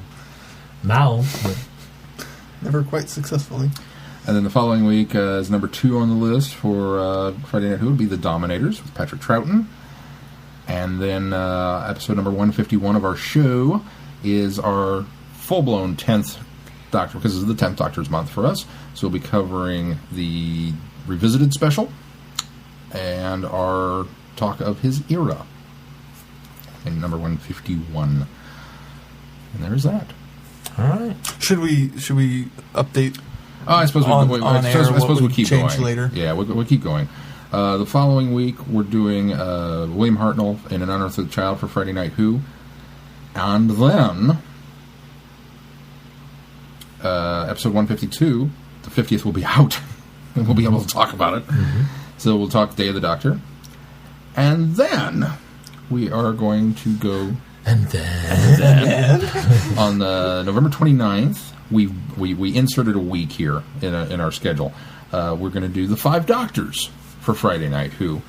mouths, but Never quite successfully. And then the following week is number 2 on the list for Friday Night Who would be The Dominators with Patrick Troughton. And then episode number 151 of our show is our full-blown 10th Doctor, because this is the 10th Doctor's month for us. So we'll be covering the Revisited special and our talk of his era in number 151. And there's that. all right. Should we update? I suppose On I air, suppose what we'll we keep change going. later. Yeah, we'll keep going. The following week, we're doing William Hartnell in An Unearthly Child for Friday Night Who. And then, episode 152, the 50th will be out. And we'll be able to talk about it. Mm-hmm. So we'll talk Day of the Doctor. And then, we are going to go... And then on November 29th, we inserted a week here in our schedule. We're going to do the 5 Doctors for Friday Night Who,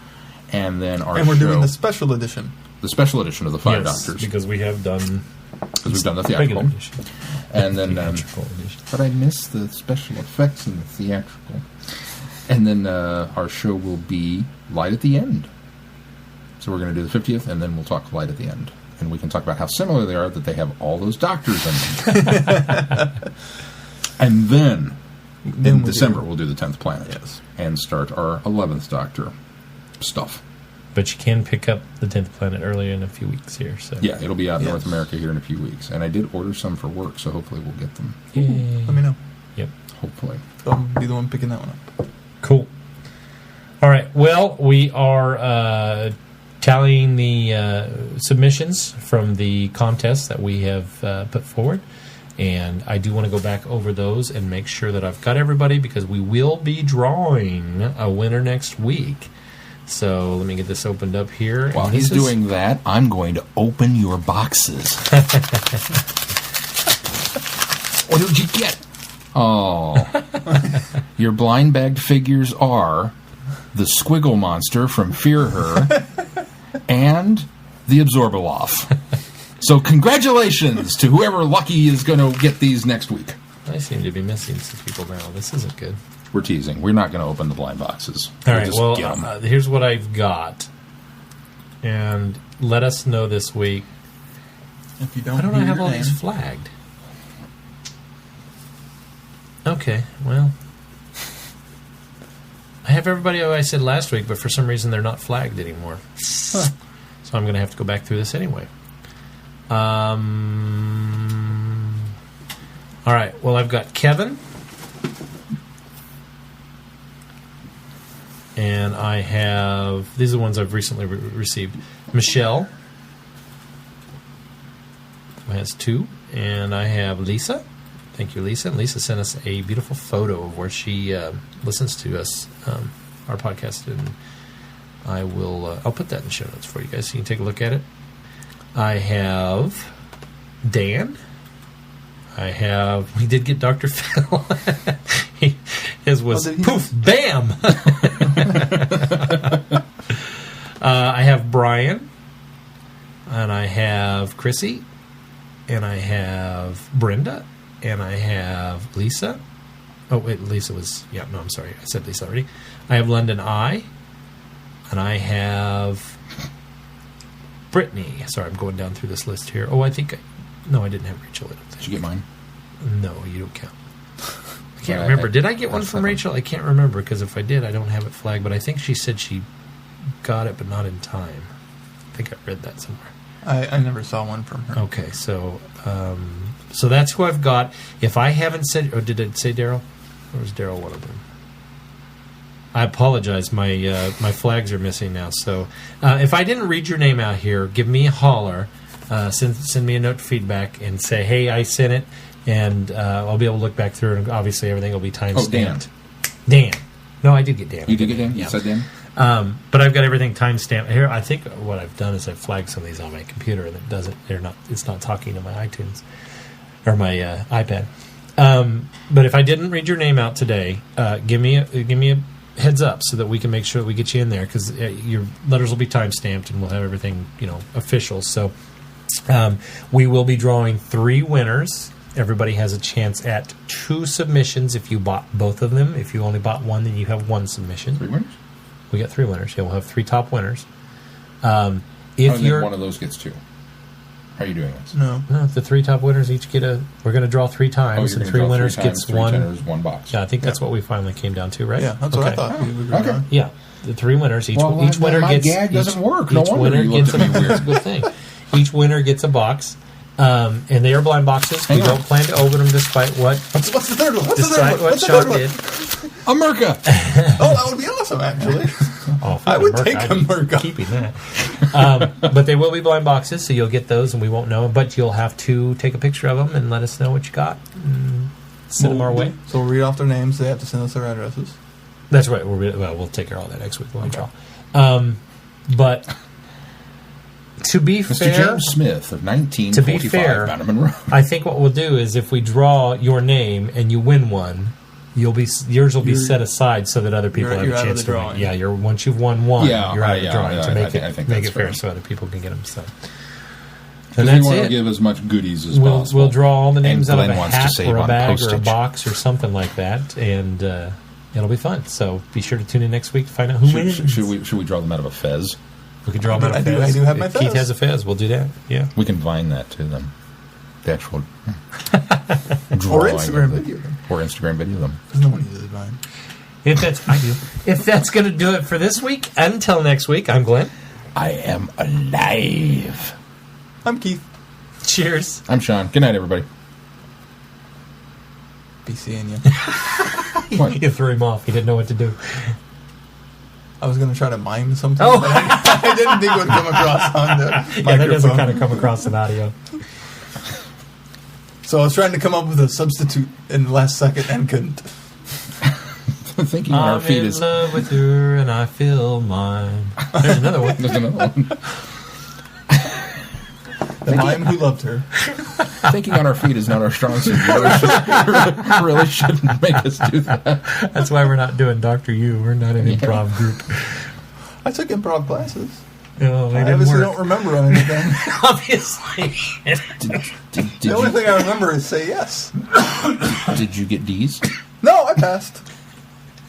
and then our And we're show, doing the special edition. the special edition of the 5 yes, Doctors, because we have done because we've done the regular theatrical, edition. and then Theatrical edition. but I missed the special effects in the theatrical, and then our show will be Light at the End. So we're going to do the 50th, and then we'll talk Light at the End. And we can talk about how similar they are, that they have all those doctors in them. And then in December, we'll do the 10th Planet. Yes. And start our 11th Doctor stuff. But you can pick up the 10th Planet earlier in a few weeks here. So Yeah, it'll be out in Yes. North America here in a few weeks. And I did order some for work, so hopefully we'll get them. Yay. Let me know. Yep. Hopefully. So I'll be the one picking that one up. Cool. All right. Well, we are tallying the submissions from the contest that we have put forward. And I do want to go back over those and make sure that I've got everybody, because we will be drawing a winner next week. So let me get this opened up here. While And he's this is- doing that, I'm going to open your boxes. What did you get? Oh. Your blind bagged figures are the Squiggle Monster from Fear Her and the Absorbaloff. So congratulations to whoever lucky is going to get these next week. I seem to be missing some people now. This isn't good. We're teasing. We're not going to open the blind boxes. All We'll right, just well, get 'em. here's what I've got. And let us know this week. If you don't, Why don't I hear have your all name. these flagged? Okay, well. I have everybody who I said last week, but for some reason they're not flagged anymore. So I'm going to have to go back through this anyway. All right, well, I've got Kevin. And I have... These are the ones I've recently received. Michelle, who has 2. And I have Lisa. Thank you, Lisa. And Lisa sent us a beautiful photo of where she listens to us, our podcast. And I will... I'll put that in the show notes for you guys so you can take a look at it. I have Dan. I have... We did get Dr. Phil. His was Oh, did he? poof, bam! I have Brian. And I have Chrissy. And I have Brenda. And I have Lisa. Oh, wait, Lisa was... Yeah, no, I'm sorry. I said Lisa already. I have London I. And I have... Brittany. Sorry, I'm going down through this list here. Oh, I think... No, I didn't have Rachel. I don't think. Did you get mine? No, you don't count. I can't Well, remember. Did I get one that's from seven. Rachel? I can't remember, because if I did, I don't have it flagged. But I think she said she got it, but not in time. I think I read that somewhere. I never saw one from her. Okay, so So that's who I've got. If I haven't said, or did it say Daryl? Or was Daryl one of them? I apologize. My flags are missing now. So if I didn't read your name out here, give me a holler. Send me a note to feedback and say, hey, I sent it, and I'll be able to look back through it. And obviously, everything will be timestamped. Dan. No, I did get Dan. You did get Dan? Yeah. You said Dan? But I've got everything timestamped here. I think what I've done is I've flagged some of these on my computer, and it doesn't. It's not talking to my iTunes or my iPad. But if I didn't read your name out today, give me a heads up so that we can make sure that we get you in there, because your letters will be timestamped and we'll have everything official. So we will be drawing 3 winners. Everybody has a chance at 2 submissions if you bought both of them. If you only bought one, then you have 1 submission. 3 winners? We got 3 winners. Yeah, we'll have 3 top winners. If one of those gets 2. How are you doing this? No. The 3 top winners each get we're going to draw 3 times, and 3 winners gets 1. 3 tenors, 1 box. Yeah, I think that's what we finally came down to, right? Yeah, that's what I thought. We were Okay. on. Yeah, the 3 winners. Each Well, winner my gets. gag doesn't work. No Each wonder winner you looked gets at me weird. That's a good thing. Each winner gets a box, and they are blind boxes. Hang We on. don't plan to open them, despite what What's the third one? What's the third despite one? what What's the Sean third one? did. America! Oh, that would be awesome, actually. Oh, I would Merc, take I'd a be Merc. keeping that. But they will be blind boxes, so you'll get those, and we won't know. But you'll have to take a picture of them and let us know what you got. And send them our way. So we'll read off their names. They have to send us their addresses. That's right. We'll take care of all that next week when we draw. But to be Mr. fair, James Smith of 1945 to be fair, Bannerman Road. I think what we'll do is if we draw your name and you win one, yours will be set aside so that other people have you're a out of chance the to win. drawing. Yeah, once you've won one, Yeah, you're out of the yeah, drawing yeah, to I make think it that's fair fair. so other people can get them. So. Because And we that's want to it. give as much goodies as We'll possible. draw all the names And out of a Glenn wants to hat save or a on bag or a postage. box or something like that, and it'll be fun. So be sure to tune in next week to find out who wins. Should we draw them out of a fez? We can draw them out of I do- fez. I do have my If Keith fez. has a fez. We'll do that. Yeah. We can vine that to them. The actual Or drawing Instagram of it. video them. Or Instagram video them. Because no one uses mine. If that's going to do it for this week, until next week, I'm Glenn. I am alive. I'm Keith. Cheers. I'm Sean. Good night, everybody. Be seeing you. What? You threw him off. He didn't know what to do. I was going to try to mime something, Oh. but I didn't think it would come across on the microphone. Yeah, that doesn't kind of come across in audio. So I was trying to come up with a substitute in the last second and couldn't. Thinking on our I'm feet in is... love with her and I feel mine. There's another one. There's another one. The mime who loved her. Thinking on our feet is not our strong suit. Really shouldn't make us do that. That's why we're not doing Dr. You. We're not an improv group. I took improv classes. No, they I didn't obviously work. don't remember anything. Obviously. The only thing I remember is say yes. Did you get D's? No, I passed.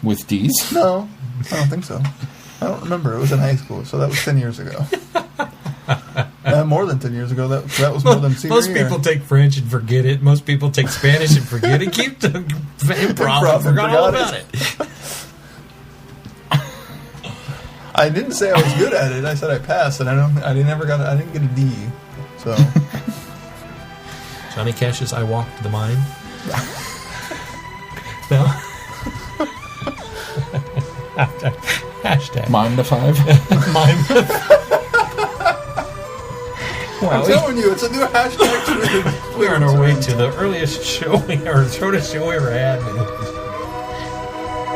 With D's? No, I don't think so. I don't remember. It was in high school, so that was 10 years ago. More than 10 years ago. That was more than senior Most year. people take French and forget it. Most people take Spanish and forget it. Keep the improv and forgot all about it. I didn't say I was good at it. I said I passed, and I didn't get a D. So Johnny Cash's "I Walked the Mine." No. Hashtag Mime to 5? mime. I'm telling you, it's a new hashtag. We're on our way to the earliest show or shortest show we ever had.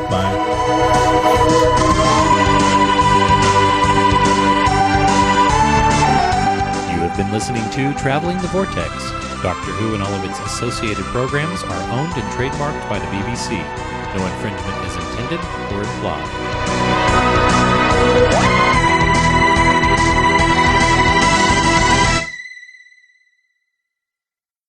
Bye. You have been listening to Traveling the Vortex. Doctor Who and all of its associated programs are owned and trademarked by the BBC. No infringement is intended or implied.